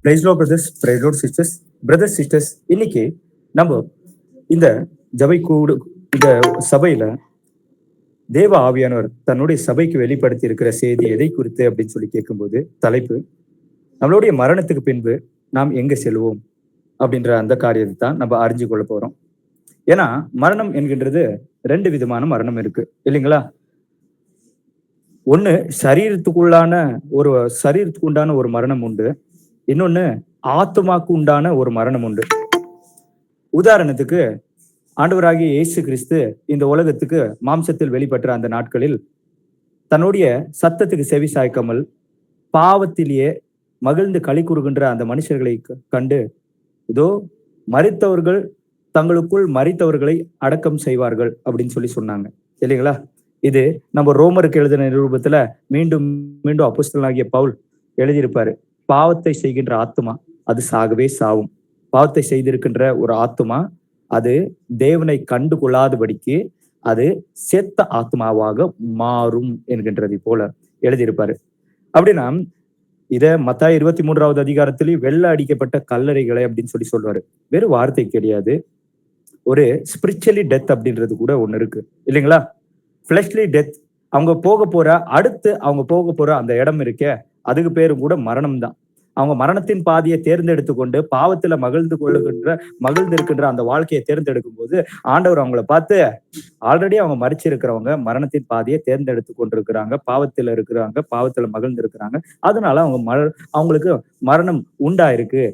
Price Lord brothers, praise Lord sisters, brothers sisters. இன்னைக்கு நம்ம இந்த ஜபை கூடு இந்த சபையில தேவ ஆவியானவர் தன்னுடைய சபைக்கு வெளிப்படுத்தி இருக்கிற செய்தி எதை குறித்து அப்படின்னு சொல்லி கேட்கும்போது, தலைப்பு நம்மளுடைய மரணத்துக்கு பின்பு நாம் எங்க செல்வோம் அப்படின்ற அந்த காரியத்தை தான் நம்ம அறிஞ்சு கொள்ள போறோம். ஏன்னா மரணம் என்கின்றது ரெண்டு விதமான மரணம் இருக்கு இல்லைங்களா? ஒண்ணு சரீரத்துக்கு உண்டான ஒரு மரணம் உண்டு. இன்னொன்னு ஆத்மாக்கு உண்டான ஒரு மரணம் உண்டு. உதாரணத்துக்கு ஆண்டவராகிய இயேசு கிறிஸ்து இந்த உலகத்துக்கு மாம்சத்தில் வெளிப்பட்ட அந்த நாட்களில் தன்னுடைய சத்தத்துக்கு செவி சாய்க்காமல் பாவத்திலேயே மகிழ்ந்து களி கூறுகின்ற அந்த மனுஷர்களை கண்டு, இதோ மரித்தவர்கள் தங்களுக்குள் மரித்தவர்களை அடக்கம் செய்வார்கள் அப்படின்னு சொல்லி சொன்னாங்க இல்லைங்களா? இது நம்ம ரோமருக்கு எழுதின நிரூபத்துல மீண்டும் மீண்டும் அப்போஸ்தலனாகிய பவுல் எழுதியிருப்பாரு. பாவத்தை செய்கின்ற ஆத்துமா அது சாகவே சாவும். பாவத்தை செய்திருக்கின்ற ஒரு ஆத்துமா அது தேவனை கண்டு கொள்ளாதபடிக்கு அது செத்த ஆத்மாவாக மாறும் என்கின்றதை போல எழுதியிருப்பாரு. அப்படின்னா இத மத்தாய் 23வது அதிகாரத்திலேயே வெள்ள அடிக்கப்பட்ட கல்லறைகளை அப்படின்னு சொல்லி சொல்லுவாரு. வெறும் வார்த்தை கிடையாது, ஒரு ஸ்பிரிச்சுவலி டெத் அப்படின்றது கூட ஒண்ணு இருக்கு இல்லைங்களா? ஃபிளஷ்லி டெத், அவங்க போக போற அந்த இடம் இருக்கே, அதுக்கு பேரும் கூட மரணம் தான். அவங்க மரணத்தின் பாதையை தேர்ந்தெடுத்து கொண்டு பாவத்துல மகிழ்ந்து இருக்கின்ற அந்த வாழ்க்கையை தேர்ந்தெடுக்கும் போது ஆண்டவர் அவங்கள பார்த்து, ஆல்ரெடி அவங்க மரிச்சிருக்கிறவங்க மரணத்தின் பாதையை தேர்ந்தெடுத்து கொண்டிருக்கிறாங்க, பாவத்துல இருக்கிறாங்க, பாவத்துல மகிழ்ந்து இருக்கிறாங்க, அதனால அவங்களுக்கு மரணம் உண்டாயிருக்கு.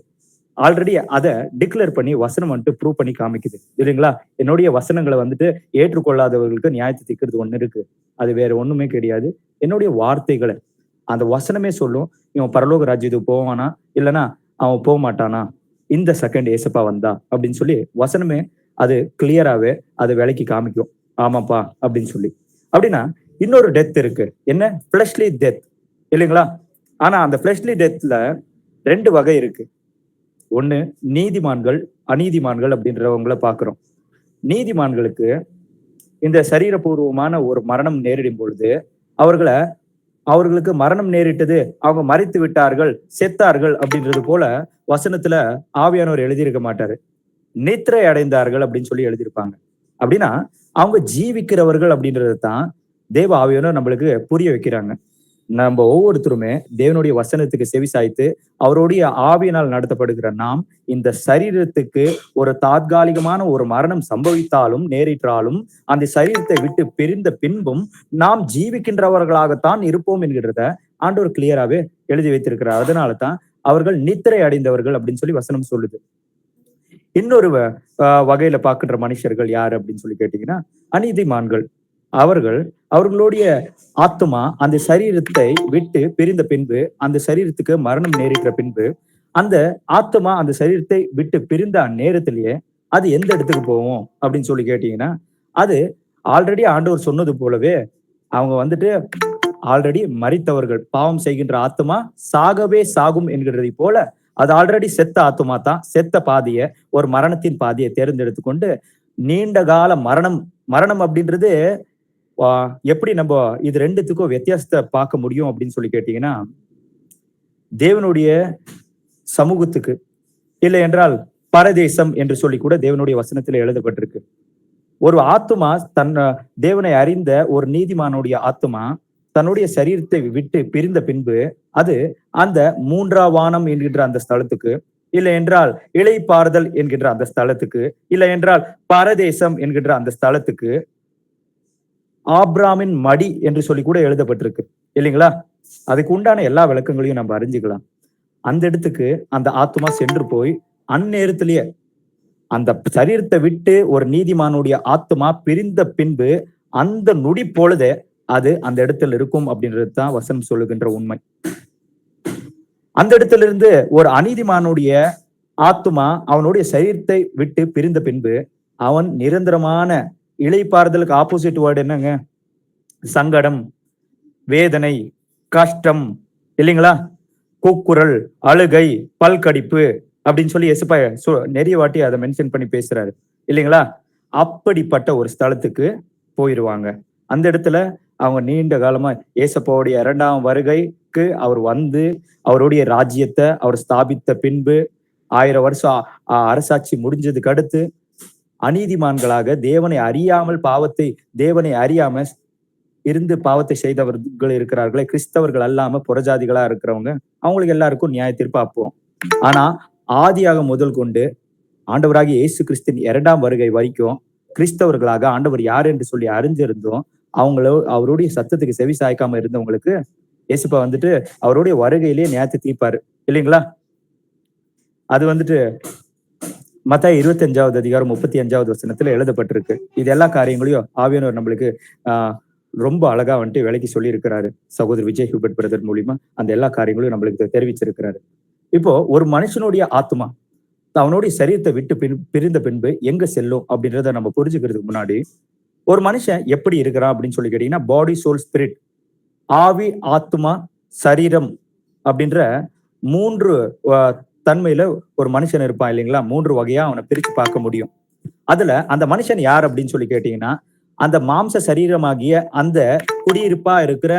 ஆல்ரெடி அதை டிக்ளேர் பண்ணி வசனம் வந்துட்டு ப்ரூவ் பண்ணி காமிக்குது இல்லைங்களா? என்னுடைய வசனங்களை வந்துட்டு ஏற்றுக்கொள்ளாதவர்களுக்கு நியாயத்தை தீர்க்கிறது ஒண்ணு இருக்கு. அது வேற ஒண்ணுமே கிடையாது. என்னுடைய வார்த்தைகளை அந்த வசனமே சொல்லும், இவன் பரலோக ராஜ்யத்துக்கு போவானா இல்லைன்னா அவன் போக மாட்டானா இந்த செகண்ட் ஏசப்பா வந்தா அப்படின்னு சொல்லி வசனமே அது கிளியராவே அது விலைக்கு காமிக்கும். ஆமாப்பா அப்படின்னு சொல்லி. அப்படின்னா இன்னொரு டெத் இருக்கு, என்ன? ஃபிளஷ்லி டெத் இல்லைங்களா? ஆனா அந்த ஃபிளஷ்லி டெத்ல ரெண்டு வகை இருக்கு. ஒண்ணு நீதிமான்கள், அநீதிமான்கள் அப்படின்றவங்கள பாக்குறோம். நீதிமான்களுக்கு இந்த சரீரபூர்வமான ஒரு மரணம் நேரிடும் பொழுது அவர்களுக்கு மரணம் நேரிட்டது, அவங்க மரித்து விட்டார்கள், செத்தார்கள் அப்படின்றது போல வசனத்துல ஆவியானவர் எழுதியிருக்க மாட்டாரு. நித்திரை அடைந்தார்கள் அப்படின்னு சொல்லி எழுதியிருப்பாங்க. அப்படின்னா அவங்க ஜீவிக்கிறவர்கள் அப்படின்றது தான் தேவ ஆவியானவர் நம்மளுக்கு புரிய வைக்கிறாங்க. நம்ம ஒவ்வொருத்தருமே தேவனுடைய வசனத்துக்கு செவி சாய்த்து அவருடைய ஆவியினால் நடத்தப்படுகிற நாம் இந்த சரீரத்துக்கு ஒரு தாத்காலிகமான ஒரு மரணம் சம்பவித்தாலும் நேரிட்டாலும் அந்த சரீரத்தை விட்டு பிரிந்த பின்பும் நாம் ஜீவிக்கின்றவர்களாகத்தான் இருப்போம் என்கிறத ஆண்டவர் கிளியராவே எழுதி வைத்திருக்கிறார். அதனால தான் அவர்கள் நித்திரை அடைந்தவர்கள் அப்படின்னு சொல்லி வசனம் சொல்லுது. இன்னொரு வகையில பார்க்கின்ற மனுஷர்கள் யாரு அப்படின்னு சொல்லி கேட்டீங்கன்னா அநீதிமான்கள். அவர்களுடைய ஆத்மா அந்த சரீரத்தை விட்டு பிரிந்த பின்பு, அந்த சரீரத்துக்கு மரணம் நேரிட்ட பின்பு, அந்த ஆத்மா அந்த சரீரத்தை விட்டு பிரிந்த நேரத்திலேயே அது எந்த இடத்துக்கு போகும் அப்படின்னு சொல்லி கேட்டீங்கன்னா, அது ஆல்ரெடி ஆண்டவர் சொன்னது போலவே அவங்க வந்துட்டு ஆல்ரெடி மரித்தவர்கள், பாவம் செய்கின்ற ஆத்மா சாகவே சாகும் என்கிறதை போல அது ஆல்ரெடி செத்த ஆத்மா தான். செத்த பாதையை, ஒரு மரணத்தின் பாதையை தேர்ந்தெடுத்து கொண்டு நீண்ட கால மரணம் அப்படின்றது எப்படி நம்ம இது ரெண்டுத்துக்கும் வித்தியாசத்தை பார்க்க முடியும் அப்படின்னு சொல்லி கேட்டீங்கன்னா, தேவனுடைய சமூகத்துக்கு இல்லை என்றால் பரதேசம் என்று சொல்லி கூட தேவனுடைய வசனத்துல எழுதப்பட்டிருக்கு. ஒரு ஆத்மா தேவனை அறிந்த ஒரு நீதிமானுடைய ஆத்மா தன்னுடைய சரீரத்தை விட்டு பிரிந்த பின்பு அது அந்த மூன்றாம் வானம் என்கின்ற அந்த ஸ்தலத்துக்கு, இல்லை என்றால் இளைப்பாறுதல் என்கின்ற அந்த ஸ்தலத்துக்கு, இல்லை என்றால் பரதேசம் என்கின்ற அந்த ஸ்தலத்துக்கு, ஆப்ராமின் மடி என்று சொல்லி கூட எழுதப்பட்டிருக்கு இல்லைங்களா? அதுக்கு உண்டான எல்லா விளக்கங்களையும் நம்ம அறிஞ்சுக்கலாம். அந்த இடத்துக்கு அந்த ஆத்மா சென்று போய் அந்நேரத்திலேயே அந்த சரீரத்தை விட்டு ஒரு நீதிமானுடைய ஆத்மா பிரிந்த பின்பு அந்த நொடி பொழுதே அது அந்த இடத்துல இருக்கும் அப்படின்றது தான் வசனம் சொல்லுகின்ற உண்மை. அந்த இடத்துல இருந்து ஒரு அநீதிமானுடைய ஆத்மா அவனுடைய சரீரத்தை விட்டு பிரிந்த பின்பு அவன் நிரந்தரமான இளைப்பாறுதலுக்கு ஆப்போசிட் வேர்டு என்னங்க? சங்கடம், வேதனை, கஷ்டம் இல்லைங்களா? கூக்குரல், அழுகை, பல்கடிப்பு அப்படின்னு சொல்லி எசுப்பா நிறைய வாட்டி அதை மென்ஷன் பண்ணி பேசுறாரு இல்லைங்களா? அப்படிப்பட்ட ஒரு ஸ்தலத்துக்கு போயிருவாங்க. அந்த இடத்துல அவங்க நீண்ட காலமா ஏசப்பாவுடைய 2ஆம் வருகை உலகத்துக்கு அவர் வந்து அவருடைய ராஜ்யத்தை அவர் ஸ்தாபித்த பின்பு 1000 வருஷம் அரசாட்சி முடிஞ்சதுக்கு அடுத்து அநீதிமான்களாக தேவனை அறியாம இருந்து பாவத்தை செய்தவர்கள் இருக்கிறார்களே, கிறிஸ்தவர்கள் அல்லாம புறஜாதிகளா இருக்கிறவங்க, அவங்களுக்கு எல்லாருக்கும் நியாய தீர்ப்பு அப்போம். ஆனா ஆதியாக முதல் கொண்டு ஆண்டவராகிய இயேசு கிறிஸ்துவின் 2ஆம் வருகை வரைக்கும் கிறிஸ்தவர்களாக ஆண்டவர் யார் என்று சொல்லி அறிஞ்சிருந்தோம் அவருடைய சத்தத்துக்கு செவி சாய்க்காம இருந்தவங்களுக்கு இயேசுப்பா வந்துட்டு அவருடைய வருகையிலேயே நியாயத்தை தீர்ப்பாரு இல்லைங்களா? அது வந்துட்டு மத்தாய் 25வது அதிகாரம் 35வது வசனத்துல எழுதப்பட்டிருக்கு. இது எல்லா காரியங்களையும் ஆவியானவர் நம்மளுக்கு ரொம்ப அழகா வந்துட்டு விலைக்கு சொல்லி இருக்கிறாரு. சகோதரர் விஜய் ஹியூபர்ட் பிரதர் மூலியமா அந்த எல்லா காரியங்களையும் நம்மளுக்கு தெரிவிச்சிருக்கிறாரு. இப்போ ஒரு மனுஷனுடைய ஆத்மா அவனுடைய சரீரத்தை விட்டு பிரிந்த பின்பு எங்க செல்லும் அப்படின்றத நம்ம புரிஞ்சுக்கிறதுக்கு முன்னாடி ஒரு மனுஷன் எப்படி இருக்கிறான் அப்படின்னு சொல்லி கேட்டீங்கன்னா, பாடி, சோல், ஸ்பிரிட், ஆவி, ஆத்மா, சரீரம் அப்படின்ற 3 தன்மையில ஒரு மனுஷன் இருப்பான் இல்லைங்களா? 3 வகையா அவனை பிரிச்சு பார்க்க முடியும். அதுல அந்த மனுஷன் யார் அப்படின்னு சொல்லி கேட்டீங்கன்னா, அந்த மாம்ச சரீரமாகிய அந்த குடியிருப்பா இருக்கிற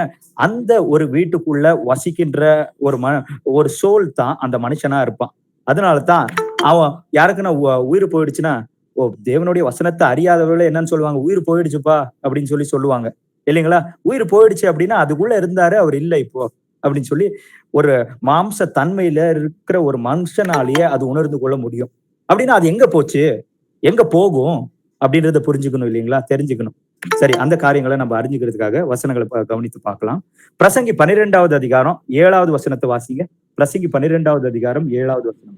அந்த ஒரு வீட்டுக்குள்ள வசிக்கின்ற ஒரு சோல் தான் அந்த மனுஷனா இருப்பான். அதனாலதான் அவன் யாருக்குன்னா உயிர் போயிடுச்சுன்னா, தேவனுடைய வசனத்தை அறியாதவர்களே என்னன்னு சொல்லுவாங்க, உயிர் போயிடுச்சுப்பா அப்படின்னு சொல்லுவாங்க இல்லைங்களா? உயிர் போயிடுச்சு அப்படின்னா அதுக்குள்ள இருந்தாரு, அவர் இல்லை இப்போ அப்படின்னு சொல்லி ஒரு மாம்ச தன்மையில இருக்கிற ஒரு மனுஷனாலேயே அது உணர்ந்து கொள்ள முடியும். அப்படின்னா அது எங்க போச்சு, எங்க போகும் அப்படின்றத புரிஞ்சுக்கணும் இல்லைங்களா? தெரிஞ்சுக்கணும். சரி, அந்த காரியங்களை நம்ம அறிஞ்சுக்கிறதுக்காக வசனங்களை கவனித்து பார்க்கலாம். பிரசங்கி 12வது அதிகாரம் 7வது வசனத்தை வாசிங்க. பிரசங்கி 12வது அதிகாரம் 7வது வசனம்.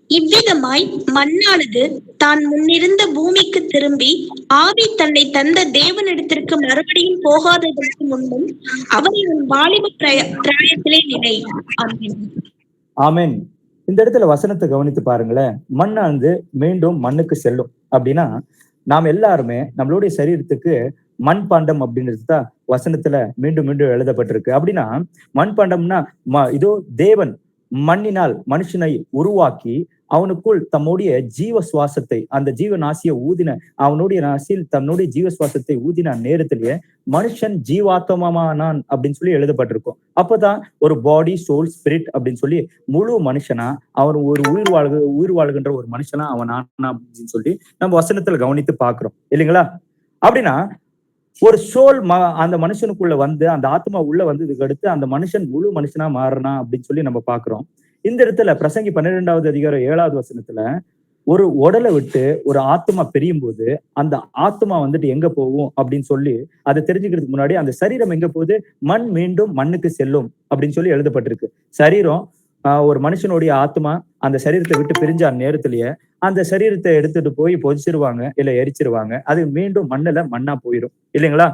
இவ்விதமாய் மண்ணானது தான் முன்னிருந்த பூமிக்கு திரும்பி ஆவி தன்னை தந்த தேவனிடத்திற்கு மறுபடியும் போகாததற்கு முன்பும் அவரை உன் வாலிப பிராயத்திலே நினை. ஆமென். இந்த இடத்துல வசனத்தை கவனித்து பாருங்களேன். மண்ணானது மீண்டும் மண்ணுக்கு செல்லும் அப்படின்னா, நாம் எல்லாருமே நம்மளுடைய சரீரத்துக்கு மண்பாண்டம் அப்படின்றது தான் வசனத்துல மீண்டும் மீண்டும் எழுதப்பட்டிருக்கு. அப்படின்னா மண்பாண்டம்னா இதோ தேவன் மண்ணினால் மனுஷனை உருவாக்கி அவனுக்குள் தம்முடைய ஜீவ சுவாசத்தை, அந்த ஜீவ நாசியை ஊதின அவனுடைய நாசியில் தன்னுடைய ஜீவ சுவாசத்தை ஊதின நேரத்திலேயே மனுஷன் ஜீவாத்மமானான் அப்படின்னு சொல்லி எழுதப்பட்டிருக்கும். அப்பதான் ஒரு பாடி, சோல், ஸ்பிரிட் அப்படின்னு சொல்லி முழு மனுஷனா அவன் ஒரு உயிர் வாழ்கின்ற ஒரு மனுஷனா அவன் ஆனா அப்படின்னு சொல்லி நம்ம வசனத்துல கவனித்து பாக்குறோம் இல்லைங்களா? அப்படின்னா ஒரு சோல் அந்த மனுஷனுக்குள்ள வந்து அந்த ஆத்மா உள்ள வந்ததுக்கு அடுத்து அந்த மனுஷன் முழு மனுஷனா மாறினா அப்படின்னு சொல்லி நம்ம பாக்குறோம். இந்த இடத்துல பிரசங்கி 12வது அதிகாரம் 7வது வசனத்துல ஒரு உடலை விட்டு ஒரு ஆத்மா பிரியும் போது அந்த ஆத்மா வந்துட்டு எங்க போகும் அப்படின்னு சொல்லி அதை தெரிஞ்சுக்கிறதுக்கு முன்னாடி அந்த சரீரம் எங்க போகுது, மண் மீண்டும் மண்ணுக்கு செல்லும் அப்படின்னு சொல்லி எழுதப்பட்டிருக்கு. சரீரம் ஒரு மனுஷனுடைய ஆத்மா அந்த சரீரத்தை விட்டு பிரிஞ்ச நேரத்திலேயே அந்த சரீரத்தை எடுத்துட்டு போய் பொதிச்சிருவாங்க, இல்ல எரிச்சிருவாங்க. அது மீண்டும் மண்ணா போயிடும் இல்லைங்களா?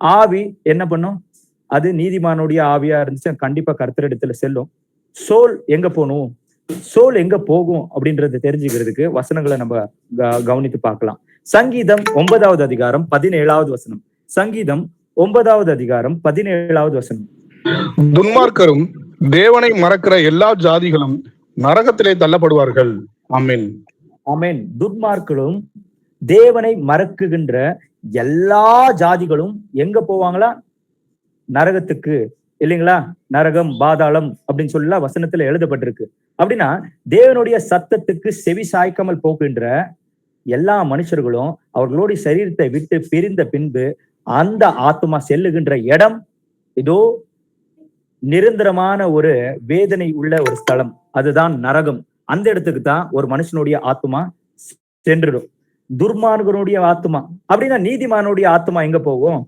ஆவி என்ன பண்ணும், அது நீதிமானுடைய ஆவியா இருந்துச்சு கண்டிப்பா கர்த்தரிடத்துல செல்லும். சோல் எங்க போகணும், சோல் எங்க போகும் அப்படின்றத தெரிஞ்சுக்கிறதுக்கு வசனங்களை நம்ம கவனித்து பார்க்கலாம். சங்கீதம் 9வது அதிகாரம் 17வது வசனம். சங்கீதம் 9வது அதிகாரம் 17வது வசனம். துன்மார்க்கரும் தேவனை மறக்கிற எல்லா ஜாதிகளும் நரகத்திலே தள்ளப்படுவார்கள். ஆமென். ஆமென். துன்மார்க்கரும் தேவனை மறக்குகின்ற எல்லா ஜாதிகளும் எங்க போவாங்களா, நரகத்துக்கு இல்லைங்களா? நரகம், பாதாளம் அப்படின்னு சொல்லலாம் வசனத்துல எழுதப்பட்டிருக்கு. அப்படின்னா தேவனுடைய சத்தத்துக்கு செவி சாய்க்காமல் போகின்ற எல்லா மனுஷர்களும் அவர்களுடைய சரீரத்தை விட்டு பிரிந்த பின்பு அந்த ஆத்மா செல்லுகின்ற இடம் இதோ நிரந்தரமான ஒரு வேதனை உள்ள ஒரு ஸ்தலம், அதுதான் நரகம். அந்த இடத்துக்கு தான் ஒரு மனுஷனுடைய ஆத்மா சென்றுடும். துர்மார்கனுடைய ஆத்மா அப்படின்னா நீதிமானுடைய ஆத்மா எங்க போகும்,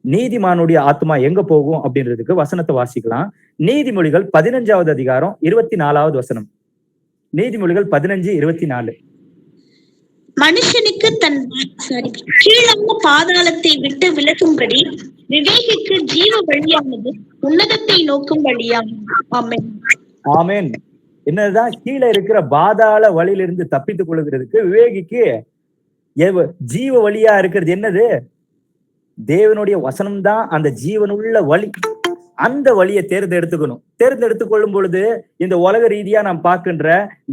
நீதிமானுடைய ஆத்மா எங்க போகும் அப்படின்றதுக்கு வசனத்தை வாசிக்கலாம். நீதிமொழிகள் 15வது அதிகாரம் 24வது வசனம். நீதிமொழிகள் 15:24. மனுஷனுக்கு தன் கீழான பாதாளத்தை விட்டு விலகும்படி விவேகிக்கு ஜீவ வழியானது உன்னதத்தை நோக்கும் வழியாகும். ஆமென். ஆமென். என்னதான் கீழே இருக்கிற பாதாள வழியிலிருந்து தப்பித்துக் கொள்கிறதுக்கு விவேகிக்கு ஜீவ வழியா இருக்கிறது என்னது, தேவனுடைய வசனம் தான் அந்த ஜீவனுள்ள வழி. அந்த வழியை தேர்ந்தெடுத்துக்கணும். தேர்ந்தெடுத்து கொள்ளும் பொழுது இந்த உலக ரீதியா நாம் பார்க்கின்ற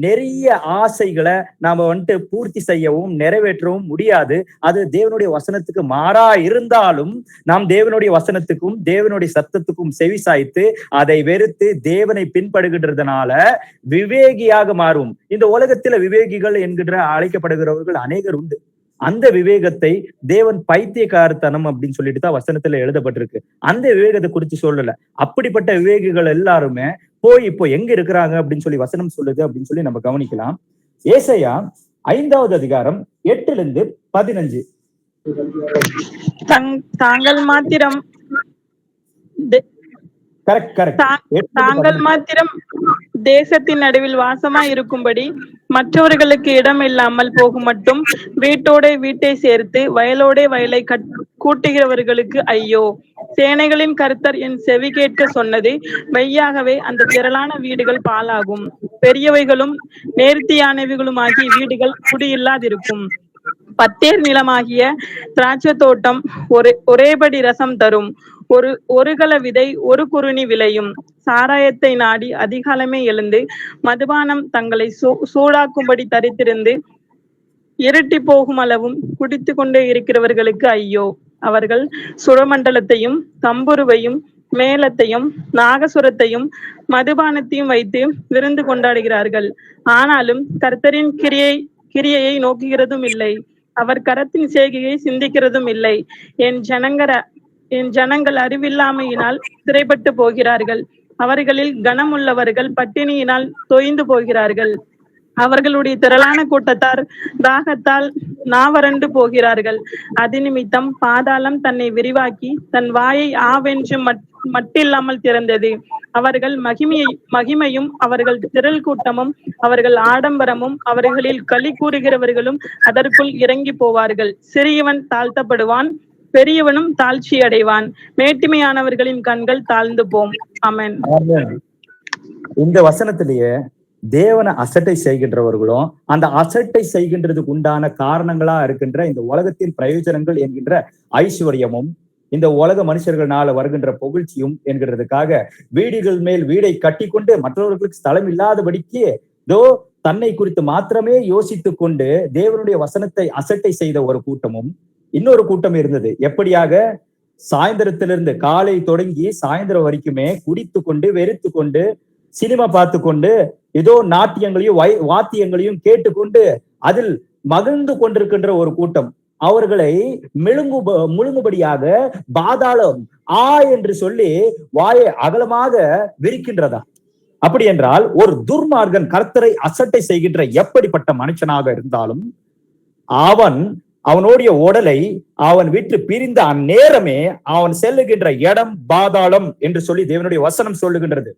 நிறைய ஆசைகளை நாம வந்துட்டு பூர்த்தி செய்யவும் நிறைவேற்றவும் முடியாது. அது தேவனுடைய வசனத்துக்கு மாறா இருந்தாலும் நாம் தேவனுடைய வசனத்துக்கும் தேவனுடைய சத்தத்துக்கும் செவி சாய்த்து அதை வெறுத்து தேவனை பின்படுகின்றதுனால விவேகியாக மாறும். இந்த உலகத்துல விவேகிகள் என்கின்ற அழைக்கப்படுகிறவர்கள் அநேகர் உண்டு. அந்த விவேகத்தை தேவன் பைத்தியக்காரத்தனம் அப்படின்னு சொல்லிட்டு தான் வசனத்துல எழுதப்பட்டிருக்கு. அந்த விவேகத்தை குறித்து சொல்லல. அப்படிப்பட்ட விவேகிகள் எல்லாருமே போய் இப்போ எங்க இருக்கிறாங்க அப்படின்னு சொல்லி வசனம் சொல்லுது அப்படின்னு சொல்லி நம்ம கவனிக்கலாம். ஏசாயா 5வது அதிகாரம் 8-15. தாங்கள் மாத்திரம் தாங்கள் மாத்திரம் தேசத்தின் நடுவில் வாசமா இருக்கும்படி மற்றவர்களுக்கு இடம் இல்லாமல் போகும் மட்டும் வீட்டோட வீட்டை சேர்த்து வயலோட வயலை கூட்டுகிறவர்களுக்கு ஐயோ. சேனைகளின் கர்த்தர் என் செவி கேட்க சொன்னது மெய்யாகவே அந்த திரளான வீடுகள் பாழாகும், பெரியவைகளும் நேர்த்தியானவைகளுமாகிய வீடுகள் குடியில்லாதிருக்கும். பத்தேர் நிலமாகிய திராட்சை தோட்டம் ஒரேபடி ரசம் தரும், ஒரு கல விதை ஒரு குறுணி விளையும். சாராயத்தை நாடி அதிகாலமே எழுந்து மதுபானம் தங்களை சூடாக்கும்படி தரித்திருந்து இருட்டி போகும் அளவும் குடித்து கொண்டே இருக்கிறவர்களுக்கு ஐயோ. அவர்கள் சுரமண்டலத்தையும் தம்புருவையும் மேளத்தையும் நாகசுரத்தையும் மதுபானத்தையும் வைத்து விருந்து கொண்டாடுகிறார்கள். ஆனாலும் கர்த்தரின் கிரியையை நோக்குகிறதும் இல்லை, அவர் கரத்தின் செய்கையை சிந்திக்கிறதும் இல்லை. என் ஜனங்கள் அறிவில்லாமையினால் சிறைப்பட்டு போகிறார்கள். அவர்களில் கனமுள்ளவர்கள் பட்டினியினால் தொய்ந்து போகிறார்கள். அவர்களுடைய திரளான கூட்டத்தார் தாகத்தால் நாவறண்டு போகிறார்கள். அது நிமித்தம் பாதாளம் தன்னை விரிவாக்கி தன் வாயை ஆவென்று மட்டில்லாமல் திறந்தது. அவர்கள் மகிமையும் அவர்கள் திரள் கூட்டமும் அவர்கள் ஆடம்பரமும் அவர்களில் களி கூறுகிறவர்களும் அதற்குள் இறங்கி போவார்கள். சிறியவன் தாழ்த்தப்படுவான், பெரியவனும் தாழ்ச்சி அடைவான், மேட்டிமையானவர்களின் கண்கள் தாழ்ந்து போம். ஆமென். இந்த வசனத்திலேயே தேவனை அசட்டை செய்கின்றவர்களும் அந்த அசட்டை செய்கின்றதுக்கு உண்டான காரணங்களா இருக்கின்ற இந்த உலகத்தின் பிரயோஜனங்கள் என்கின்ற ஐஸ்வர்யமும் இந்த உலக மனுஷர்களால வருகின்ற புகழ்ச்சியும் என்கிறதுக்காக வீடுகள் மேல் வீடை கட்டி கொண்டு மற்றவர்களுக்கு ஸ்தலம் இல்லாதபடிக்கு தன்னை குறித்து மாத்திரமே யோசித்து கொண்டு தேவனுடைய வசனத்தை அசட்டை செய்த ஒரு கூட்டமும் இன்னொரு கூட்டம் இருந்தது. எப்படியாக சாயந்தரத்திலிருந்து காலை தொடங்கி சாயந்தரம் வரைக்குமே குடித்து கொண்டு வெறுத்து கொண்டு சினிமா பார்த்து கொண்டு ஏதோ நாட்டியங்களையும் வாத்தியங்களையும் கேட்டுக்கொண்டு அதில் மகிழ்ந்து கொண்டிருக்கின்ற ஒரு கூட்டம். அவர்களை முழுங்குபடியாக பாதாளம் என்று சொல்லி வாயை அகலமாக விரிக்கின்றதா. அப்படி என்றால் ஒரு துர்மார்கன் கர்த்தரை அசட்டை செய்கின்ற எப்படிப்பட்ட மனுஷனாக இருந்தாலும் அவனுடைய உடலை அவன் விட்டு பிரிந்த அந்நேரமே அவன் செல்லுகின்ற இடம் பாதாளம் என்று சொல்லி தேவனுடைய வசனம் சொல்லுகின்றது.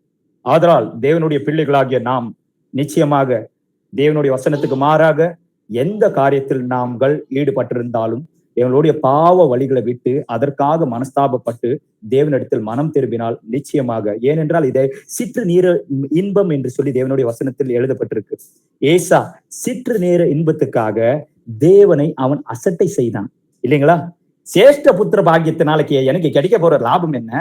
ஆதலால் தேவனுடைய பிள்ளைகளாகிய நாம் நிச்சயமாக தேவனுடைய வசனத்துக்கு மாறாக எந்த காரியத்தில் நாங்கள் ஈடுபட்டிருந்தாலும் எங்களுடைய பாவ வழிகளை விட்டு அதற்காக மனஸ்தாபப்பட்டு தேவனிடத்தில் மனம் திரும்பினால் நிச்சயமாக, ஏனென்றால் இதை சிற்று நீர இன்பம் என்று சொல்லி தேவனுடைய வசனத்தில் எழுதப்பட்டிருக்கு. ஏசா சிற்று நேர இன்பத்துக்காக தேவனை அவன் அசட்டை செய்தான் இல்லைங்களா? சேஷ்ட புத்திர பாக்கியத்தினால எனக்கு கிடைக்க போற லாபம் என்ன?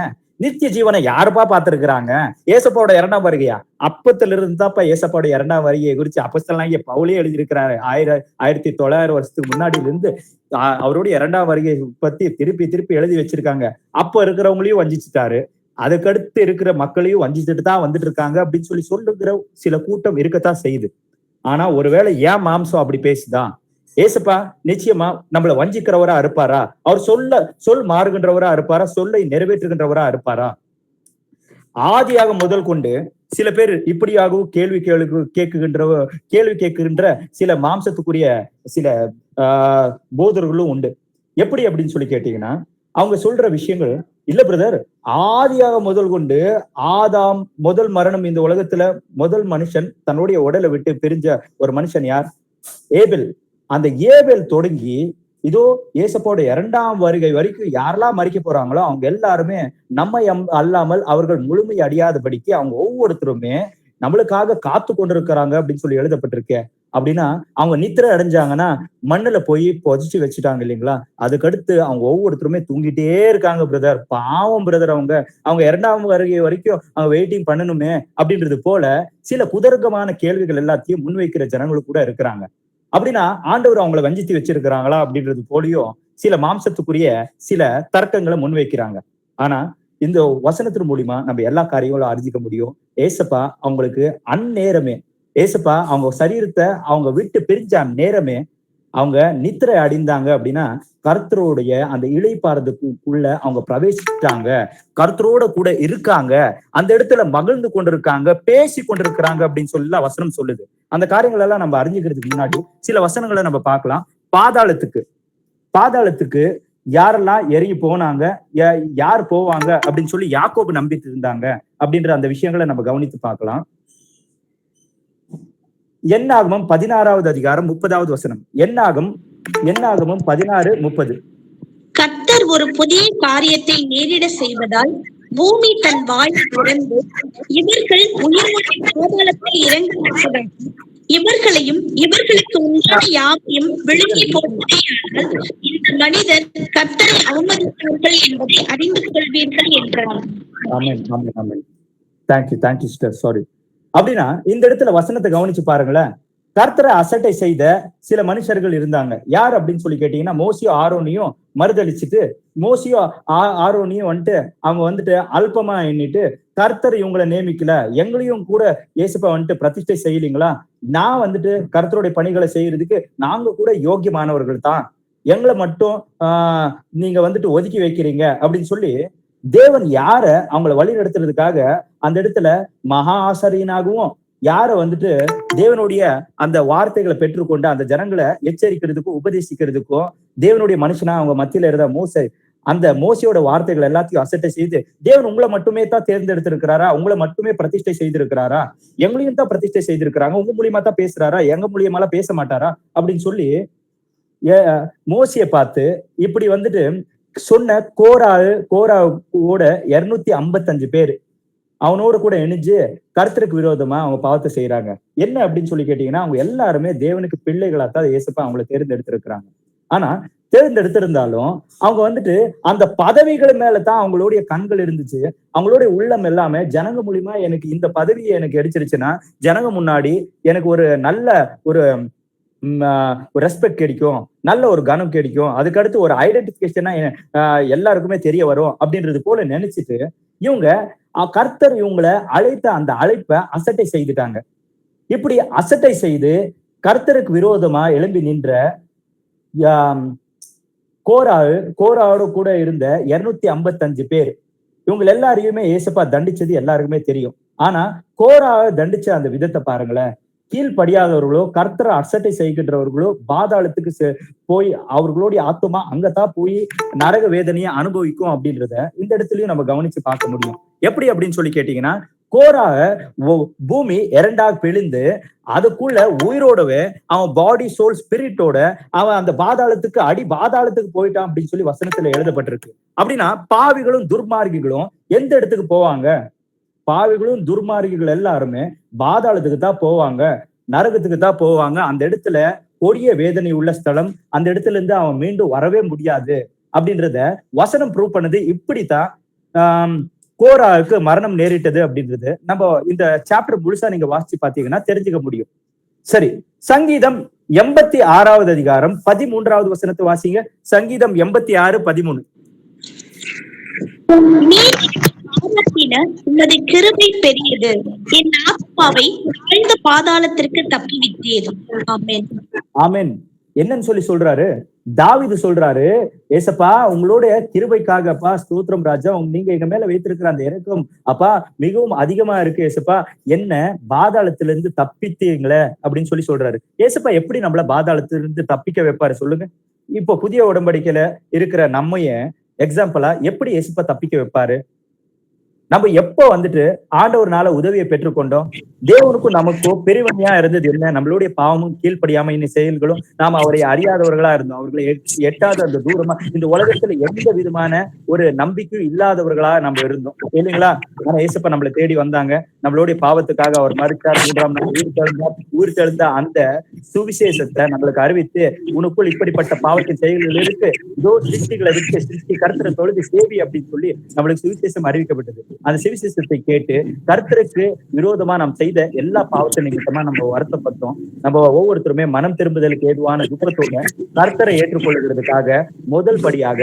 நித்திய ஜீவனை யாருப்பா பார்த்திருக்கிறாங்க? ஏசப்பாவோட 2ஆம் வருகையா? அப்பத்துல இருந்தாப்பா ஏசப்பாவோட 2ஆம் வருகையை குறிச்சு அப்போஸ்தலனாகிய பவுலே எழுதியிருக்கிறாரு. 1900 வருஷத்துக்கு முன்னாடில இருந்து அவருடைய 2ஆம் வருகையை பத்தி திருப்பி எழுதி வச்சிருக்காங்க. அப்ப இருக்கிறவங்களையும் வஞ்சிச்சுட்டாரு, அதுக்கடுத்து இருக்கிற மக்களையும் வஞ்சிச்சுட்டு தான் வந்துட்டு இருக்காங்க அப்படின்னு சொல்லி சொல்லுகிற சில கூட்டம் இருக்கத்தான் செய்யுது. ஆனா ஒருவேளை ஏன் மாம்சம் அப்படி பேசுதான்? ஏசப்பா நிச்சயமா நம்மளை வஞ்சிக்கிறவரா இருப்பாரா? அவர் சொல் மாறுகின்றவரா இருப்பாரா? சொல்லை நிறைவேற்றுகின்றவரா இருப்பாரா? ஆதியாக முதல் கொண்டு சில பேர் இப்படியாகவும் கேள்வி கேட்கின்ற சில மாம்சத்துக்குரிய சில போதர்களும் உண்டு. எப்படி அப்படின்னு சொல்லி கேட்டீங்கன்னா, அவங்க சொல்ற விஷயங்கள் இல்ல பிரதர், ஆதியாக முதல் கொண்டு ஆதாம் முதல் மரணம், இந்த உலகத்துல முதல் மனுஷன் தன்னுடைய உடலை விட்டு பிரிஞ்ச ஒரு மனுஷன் யார்? ஏபெல். அந்த ஏபெல் தொடங்கி இதோ ஏசப்போட 2ஆம் வருகை வரைக்கும் யாரெல்லாம் மறிக்க போறாங்களோ அவங்க எல்லாருமே நம்மை அல்லாமல் அவர்கள் முழுமை அடையாதபடிக்கு அவங்க ஒவ்வொருத்தருமே நம்மளுக்காக காத்து கொண்டிருக்கிறாங்க அப்படின்னு சொல்லி எழுதப்பட்டிருக்க. அப்படின்னா அவங்க நித்திரை அடைஞ்சாங்கன்னா மண்ணுல போய் புதைச்சு வச்சுட்டாங்க இல்லைங்களா, அதுக்கடுத்து அவங்க ஒவ்வொருத்தருமே தூங்கிட்டே இருக்காங்க பிரதர். பாவம் பிரதர், அவங்க இரண்டாம் வருகை வரைக்கும் அவங்க வெயிட்டிங் பண்ணணுமே அப்படின்றது போல சில குதர்க்கமான கேள்விகள் எல்லாத்தையும் முன்வைக்கிற ஜனங்களும் கூட இருக்கிறாங்க. அப்படின்னா ஆண்டவர் அவங்களை வஞ்சித்து வச்சிருக்கிறாங்களா அப்படின்றது போலயும் சில மாம்சத்துக்குரிய சில தர்க்கங்களை முன்வைக்கிறாங்க. ஆனா இந்த வசனத்தின் மூலியமா நம்ம எல்லா காரியங்களும் அறிஞ்சிக்க முடியும். ஏசப்பா அவங்களுக்கு அந்நேரமே, ஏசப்பா அவங்க சரீரத்தை அவங்க விட்டு பிரிஞ்ச அந்நேரமே அவங்க நித்திரை அடைந்தாங்க அப்படின்னா கர்த்தருடைய அந்த இளைப்பாறுதலுக்குள்ள அவங்க பிரவேசிட்டாங்க, கர்த்தரோட கூட இருக்காங்க, அந்த இடத்துல மகிழ்ந்து கொண்டிருக்காங்க, பேசி கொண்டிருக்கிறாங்க அப்படின்னு சொல்லி வசனம் சொல்லுது. அந்த காரியங்கள் எல்லாம் நம்ம அறிஞ்சுக்கிறதுக்கு முன்னாடி சில வசனங்களை நம்ம பார்க்கலாம். பாதாளத்துக்கு யாரெல்லாம் இறங்கி போனாங்க, யார் போவாங்க அப்படின்னு சொல்லி யாக்கோபு நம்பிட்டு இருந்தாங்க அப்படின்ற அந்த விஷயங்களை நம்ம கவனித்து பார்க்கலாம். என்னாகமம் 16வது அதிகாரம் 30வது வசனம். என்னாகமம் 16:30. கர்த்தர் ஒரு புதிய காரியத்தை நேரிட செய்வதால் பூமி தன் வாய் திறந்து இவர்கள் உயிரோடு பாதாளத்தில் இறங்குவதால் இவர்களையும் இவர்களுக்கு உண்டான யாவையும் விழுங்கி போட்டதேயானால் இந்த மனிதர் கர்த்தரை அவமதித்தார்கள் என்பதை அறிந்து கொள்வீர்கள் என்றார். Thank you sister, sorry. அப்படின்னா இந்த இடத்துல வசனத்தை கவனிச்சு பாருங்களேன். கர்த்தரை அசட்டை செய்த சில மனுஷர்கள் இருந்தாங்க. யார் அப்படின்னு சொல்லி கேட்டீங்கன்னா மோசியும் ஆரோனியும் மறுதளிச்சுட்டு, மோசியும் ஆரோனியும் அவங்க அல்பமா எண்ணிட்டு, கர்த்தர் இவங்களை நியமிக்கல, எங்களையும் கூட இயேசுப்பா பிரதிஷ்டை செய்யலீங்களா, நான் கர்த்தருடைய பணிகளை செய்யறதுக்கு நாங்க கூட யோக்கியமானவர்கள் தான், எங்களை மட்டும் நீங்க ஒதுக்கி வைக்கிறீங்க அப்படின்னு சொல்லி தேவன் யார அவங்களை வழி நடத்துறதுக்காக அந்த இடத்துல மகா ஆசாரியனாகவும் யார தேவனுடைய அந்த வார்த்தைகளை பெற்றுக்கொண்டு அந்த ஜனங்களை எச்சரிக்கிறதுக்கும் உபதேசிக்கிறதுக்கும் தேவனுடைய மனுஷனா அவங்க மத்தியில இருந்த அந்த மோசையோட வார்த்தைகள் எல்லாத்தையும் அசட்டை செய்து, தேவன் உங்களை மட்டுமே தான் தேர்ந்தெடுத்திருக்கிறாரா, உங்களை மட்டுமே பிரதிஷ்டை செய்திருக்கிறாரா, எங்களையும் தான் பிரதிஷ்டை செய்திருக்கிறாங்க, உங்க மூலியமா தான் பேசுறாரா, எங்க மூலியமாலாம் பேச மாட்டாரா அப்படின்னு சொல்லி மோசையை பார்த்து இப்படி சொன்ன கோராவோட 255 பேரு அவனோட கூட இணைஞ்சு கர்த்தருக்கு விரோதமா அவங்க பாவத்தை செய்யறாங்க. என்ன அப்படின்னு சொல்லி கேட்டீங்கன்னா அவங்க எல்லாருமே தேவனுக்கு பிள்ளைகளாத்தான் இயேசுப்பா அவங்களை தேர்ந்தெடுத்திருக்கிறாங்க. ஆனா தேர்ந்தெடுத்திருந்தாலும் அவங்க அந்த பதவிகள் மேலதான் அவங்களுடைய கண்கள் இருந்துச்சு. அவங்களுடைய உள்ளம் எல்லாமே ஜனங்க மூலியமா எனக்கு இந்த பதவியை எனக்கு கிடைச்சிருச்சுன்னா ஜனங்க முன்னாடி எனக்கு ஒரு நல்ல ஒரு ரெஸ்பெக்ட் கிடைக்கும், நல்ல ஒரு கனம் கிடைக்கும், அதுக்கடுத்து ஒரு ஐடென்டிபிகேஷனா எல்லாருக்குமே தெரிய வரும் அப்படின்றது போல நினைச்சிட்டு இவங்க கர்த்தர் இவங்களை அழைத்த அந்த அழைப்பை அசட்டை செய்துட்டாங்க. இப்படி அசட்டை செய்து கர்த்தருக்கு விரோதமா எழும்பி நின்ற கோராவோட கூட இருந்த 255 பேர், இவங்க எல்லாரையுமே ஏசப்பா தண்டிச்சது எல்லாருக்குமே தெரியும். ஆனா கோராவை தண்டிச்ச அந்த விதத்தை பாருங்களேன். கீழ்படியாதவர்களோ கர்த்தரை அசட்டை செய்கின்றவர்களோ பாதாளத்துக்கு போய் அவர்களுடைய ஆத்மா அங்கதான் போய் நரக வேதனையை அனுபவிக்கும் அப்படின்றத இந்த இடத்துலயும் நம்ம கவனிச்சு பார்க்க முடியும். எப்படி அப்படின்னு சொல்லி கேட்டீங்கன்னா கோராவை பூமி 2ஆக பிழிந்து அதுக்குள்ள உயிரோடவே அவன் பாடி சோல் ஸ்பிரிட்டோட அவன் அந்த பாதாளத்துக்கு போயிட்டான் அப்படின்னு சொல்லி வசனத்துல எழுதப்பட்டிருக்கு. அப்படின்னா பாவிகளும் துர்மார்கிகளும் எந்த இடத்துக்கு போவாங்க? பாவிகளும் துர்மார்கிகள் எல்லாருமே பாதாளத்துக்கு தான் போவாங்க, நரகத்துக்கு தான் போவாங்க. அந்த இடத்துல கொடிய வேதனை உள்ள ஸ்தலம், அந்த இடத்துல இருந்து அவன் மீண்டும் வரவே முடியாது அப்படின்றத வசனம் ப்ரூவ் பண்ணது. இப்படித்தான் கோராவுக்கு மரணம் நேரிட்டது அப்படின்றது நம்ம இந்த சாப்டர் முழுசா நீங்க வாசிச்சு பாத்தீங்கன்னா தெரிஞ்சுக்க முடியும். சரி, சங்கீதம் 86வது அதிகாரம் 13வது வசனத்தை வாசிங்க. சங்கீதம் 86:13. உனது கிருபை பெரியது, என் ஆத்மாவை தாழ்ந்த பாதாளத்திற்கு தப்புவித்தது. ஆமென் ஆமென். என்னன்னு சொல்லி சொல்றாரு? தாவீது சொல்றாரு, ஏசப்பா உங்களுடைய கிருபைக்காகப்பா ஸ்தோத்திரம் ராஜா, நீங்க எங்க மேல வைத்திருக்கிற அந்த இறக்கம் அப்பா மிகவும் அதிகமா இருக்கு ஏசப்பா, என்ன பாதாளத்திலிருந்து தப்பித்தீங்களே அப்படின்னு சொல்லி சொல்றாரு. ஏசப்பா எப்படி நம்மள பாதாளத்திலிருந்து தப்பிக்க வைப்பாரு சொல்லுங்க? இப்போ புதிய உடன்படிக்கையில இருக்கிற நம்மைய எக்ஸாம்பிளா எப்படி ஏசப்பா தப்பிக்க வைப்பாரு? நம்ம எப்ப வந்துட்டு ஆண்டவர்னால உதவியை பெற்றுக்கொண்டோம்? தேவனுக்கும் நமக்கும் பெருவன்மையா இருந்தது என்ன? நம்மளுடைய பாவமும் கீழ்ப்படியாமையின் செயல்களும் நாம் அவரை அறியாதவர்களா இருந்தோம். அவர்களை எட்டாத அந்த தூரமா இந்த உலகத்துல எந்த விதமான ஒரு நம்பிக்கையும் இல்லாதவர்களா நம்ம இருந்தோம் இல்லைங்களா? ஆனா ஏசப்பா நம்மளை தேடி வந்தாங்க. நம்மளுடைய பாவத்துக்காக அவர் மரித்தார், 3ஆம் நாள் உயிர் தெழுந்த அந்த சுவிசேஷத்தை நம்மளுக்கு அறிவித்து, உனக்குள் இப்படிப்பட்ட பாவத்தின் செயல்கள் இருக்கு, இதோ சிருஷ்டிகளை விட்டு சிருஷ்டி கர்த்தரை தொழுது சேவி அப்படின்னு சொல்லி நம்மளுக்கு சுவிசேஷம் அறிவிக்கப்பட்டது. அந்த சுவிசேஷத்தை கேட்டு கர்த்தருக்கு விரோதமா நாம் செய்த எல்லா பாவத்தை நிமித்தமா நம்ம வருத்தப்பட்டோம். நம்ம ஒவ்வொருத்தருமே மனம் திரும்புதலுக்கு ஏதுவான துக்கத்தோட கர்த்தரை ஏற்றுக்கொள்கிறதுக்காக முதல் படியாக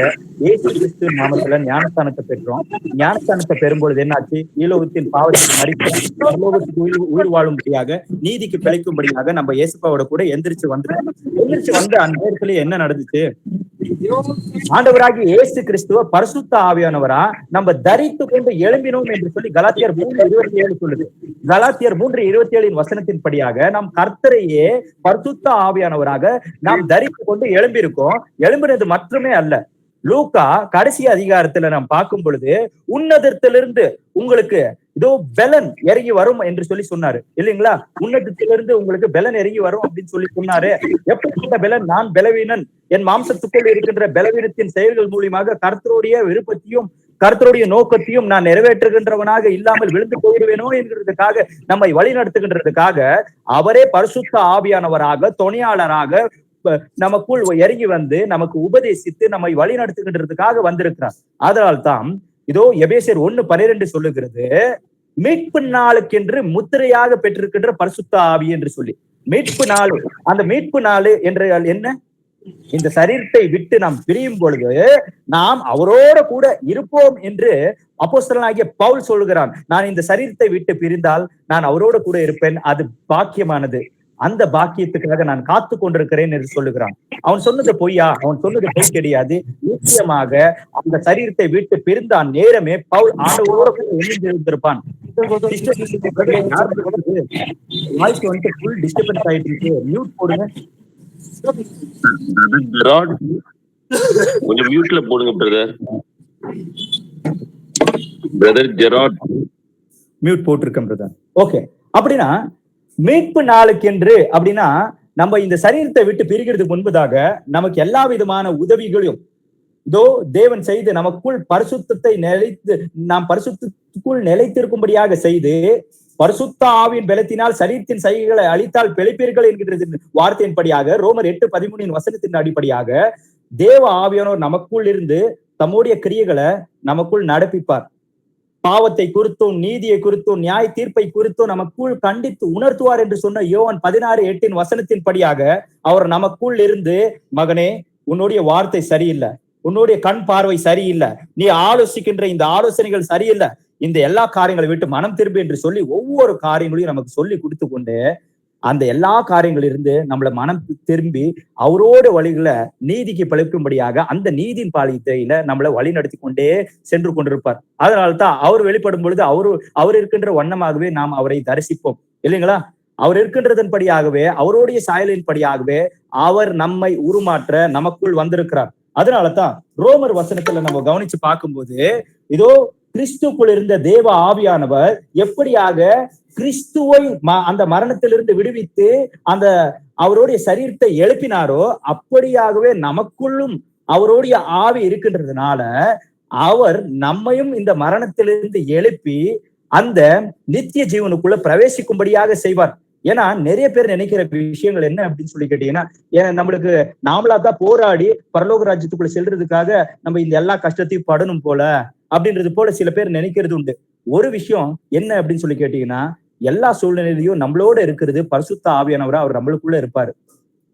இயேசு கிறிஸ்து நாமத்துல ஞானஸ்தானத்தை பெற்றோம். ஞானஸ்தானத்தை பெறும்பொழுது என்னாச்சு? ஈலோகத்தின் பாவத்தை மறித்து உயிர் வாழும்படியாக, நீதிக்கு பிழைக்கும்படியாக நம்ம இயேசுப்பாவோட கூட எந்திரிச்சு வந்த அந்த நேரத்துல என்ன நடந்துச்சு? ஆண்டவராகிய இயேசு கிறிஸ்துவ பரிசுத்த ஆவியானவரா நம்ம தரித்து கொண்டு எழும்பினோம் என்று சொல்லி கலாத்தியர் 3:27 சொல்லுது. கலாத்தியர் 3:27 வசனத்தின் படியாக நாம் கர்த்தரையே பரிசுத்த ஆவியானவராக நாம் தரித்து கொண்டு எழும்பியிருக்கோம். எழும்பினது மட்டுமே அல்ல, லூக்கா கடைசி அதிகாரத்துல நாம் பார்க்கும் பொழுது உன்னதத்திலிருந்து உங்களுக்கு இதோ பெலன் இறங்கி வரும் என்று சொல்லி சொன்னாரு இல்லைங்களா? உன்னதத்திலிருந்து உங்களுக்கு பெலன் இறங்கி வரும் அப்படின்னு சொல்லி சொன்னாரு. எப்படிப்பட்ட பெலன்? நான் பலவீனன், என் மாம்சத்துக்குள் இருக்கின்ற பலவீனத்தின் செயல்கள் மூலியமாக கர்த்தருடைய விருப்பத்தையும் கர்த்தருடைய நோக்கத்தையும் நான் நிறைவேற்றுகின்றவனாக இல்லாமல் விழுந்து போயிடுவேனோ என்கிறதுக்காக நம்மை வழி நடத்துகின்றதுக்காக அவரே பரிசுத்த ஆவியானவராக துணையாளராக நமக்குள் இறங்கி வந்து நமக்கு உபதேசித்து நம்மை வழி நடத்துகின்றதுக்காக வந்திருக்கிறார். அதனால்தான் இதோ எபேசியர் 1:12 சொல்லுகிறது, மீட்பு நாளுக்கென்று முத்திரையாக பெற்றிருக்கின்ற பரிசுத்த ஆவி என்று சொல்லி. மீட்பு நாள், அந்த மீட்பு நாள் என்றால் என்ன? இந்த சரீரத்தை விட்டு நாம் பிரியும் பொழுது நாம் அவரோட கூட இருப்போம் என்று அப்போஸ்தலனாகிய பவுல் சொல்லுகிறான். நான் இந்த சரீரத்தை விட்டு பிரிந்தால் நான் அவரோட கூட இருப்பேன், அது பாக்கியமானது, அந்த பாக்கியத்துக்காக நான் காத்து கொண்டிருக்கிறேன் என்று சொல்லுகிறான். அவன் சொன்னது பொய்யா? அவன் சொன்னது பொய் கிடையாது. நிச்சயமாக அந்த சரீரத்தை விட்டு பிரிந்தான் நேரமே பவுல் ஆண்டவரோட கூட இணைந்திருந்திருப்பான். மியூட் போடுங்க, கொஞ்சம் மியூட்ல போடுங்க பிரதர். பிரதர் ஜெராட் மியூட் போட்டிருக்கேன் பிரதர். ஓகே, அப்படின்னா மீட்பு நாளுக்கென்று அப்படின்னா நம்ம இந்த சரீரத்தை விட்டு பிரிக்கிறதுக்கு முன்பதாக நமக்கு எல்லா விதமான உதவிகளையும் இதோ தேவன் செய்து நமக்குள் பரிசுத்தத்தை நாம் பரிசுத்துக்குள் நிலைத்திருக்கும்படியாக செய்து, பரிசுத்த ஆவியின் பலத்தினால் சரீரத்தின் சைகைகளை அழித்தால் பிழைப்பீர்கள் என்கிற வார்த்தையின்படியாக ரோமர் 8:13 வசனத்தின் அடிப்படையாக தேவ ஆவியானோர் நமக்குள் இருந்து தம்முடைய கிரியைகளை நமக்குள் நடப்பிப்பார். பாவத்தை குறித்தும் நீதியை குறித்தும் நியாய தீர்ப்பை குறித்தும் நமக்குள் கண்டித்து உணர்த்துவார் என்று சொன்ன யோவான் 16:8 வசனத்தின் படியாக அவர் நமக்குள் இருந்து, மகனே உன்னுடைய வார்த்தை சரியில்லை, உன்னுடைய கண் பார்வை சரியில்லை, நீ ஆலோசிக்கின்ற இந்த ஆலோசனைகள் சரியில்லை, இந்த எல்லா காரியங்களை விட்டு மனம் திரும்பி என்று சொல்லி ஒவ்வொரு காரியங்களையும் நமக்கு சொல்லி கொடுத்து கொண்டு அந்த எல்லா காரியங்களிலிருந்து நம்மளை மனம் திரும்பி அவரோட வழிகளை நீதிக்கு பிழைக்கும்படியாக அந்த நீதியின் பாலியத்தையில நம்மளை வழி நடத்தி கொண்டே சென்று கொண்டிருப்பார். அதனால்தான் அவர் வெளிப்படும் பொழுது அவர் இருக்கின்ற வண்ணமாகவே நாம் அவரை தரிசிப்போம் இல்லைங்களா? அவர் இருக்கின்றதன் படியாகவே அவருடைய சாயலின் படியாகவே அவர் நம்மை உருமாற்ற நமக்குள் வந்திருக்கிறார். அதனாலதான் ரோமர் வசனத்துல நம்ம கவனிச்சு பார்க்கும்போது இதோ கிறிஸ்துக்குள் இருந்த தேவ ஆவியானவர் எப்படியாக கிறிஸ்துவை அந்த மரணத்திலிருந்து விடுவித்து அந்த அவருடைய சரீரத்தை எழுப்பினாரோ அப்படியாகவே நமக்குள்ளும் அவருடைய ஆவி இருக்கின்றதுனால அவர் நம்மையும் இந்த மரணத்திலிருந்து எழுப்பி அந்த நித்திய ஜீவனுக்குள்ள பிரவேசிக்கும்படியாக செய்வார். ஏன்னா நிறைய பேர் நினைக்கிற விஷயங்கள் என்ன அப்படின்னு சொல்லி கேட்டீங்கன்னா, நம்மளுக்கு நாமளா தான் போராடி பரலோக ராஜ்யத்துக்குள்ள செல்றதுக்காக நம்ம இந்த எல்லா கஷ்டத்தையும் படணும் போல அப்படின்றது போல சில பேர் நினைக்கிறது உண்டு. ஒரு விஷயம் என்ன அப்படின்னு சொல்லி கேட்டீங்கன்னா, எல்லா சூழ்நிலையிலையும் நம்மளோட இருக்கிறது பரிசுத்த ஆவியானவரா அவர் நம்மளுக்குள்ள இருப்பாரு.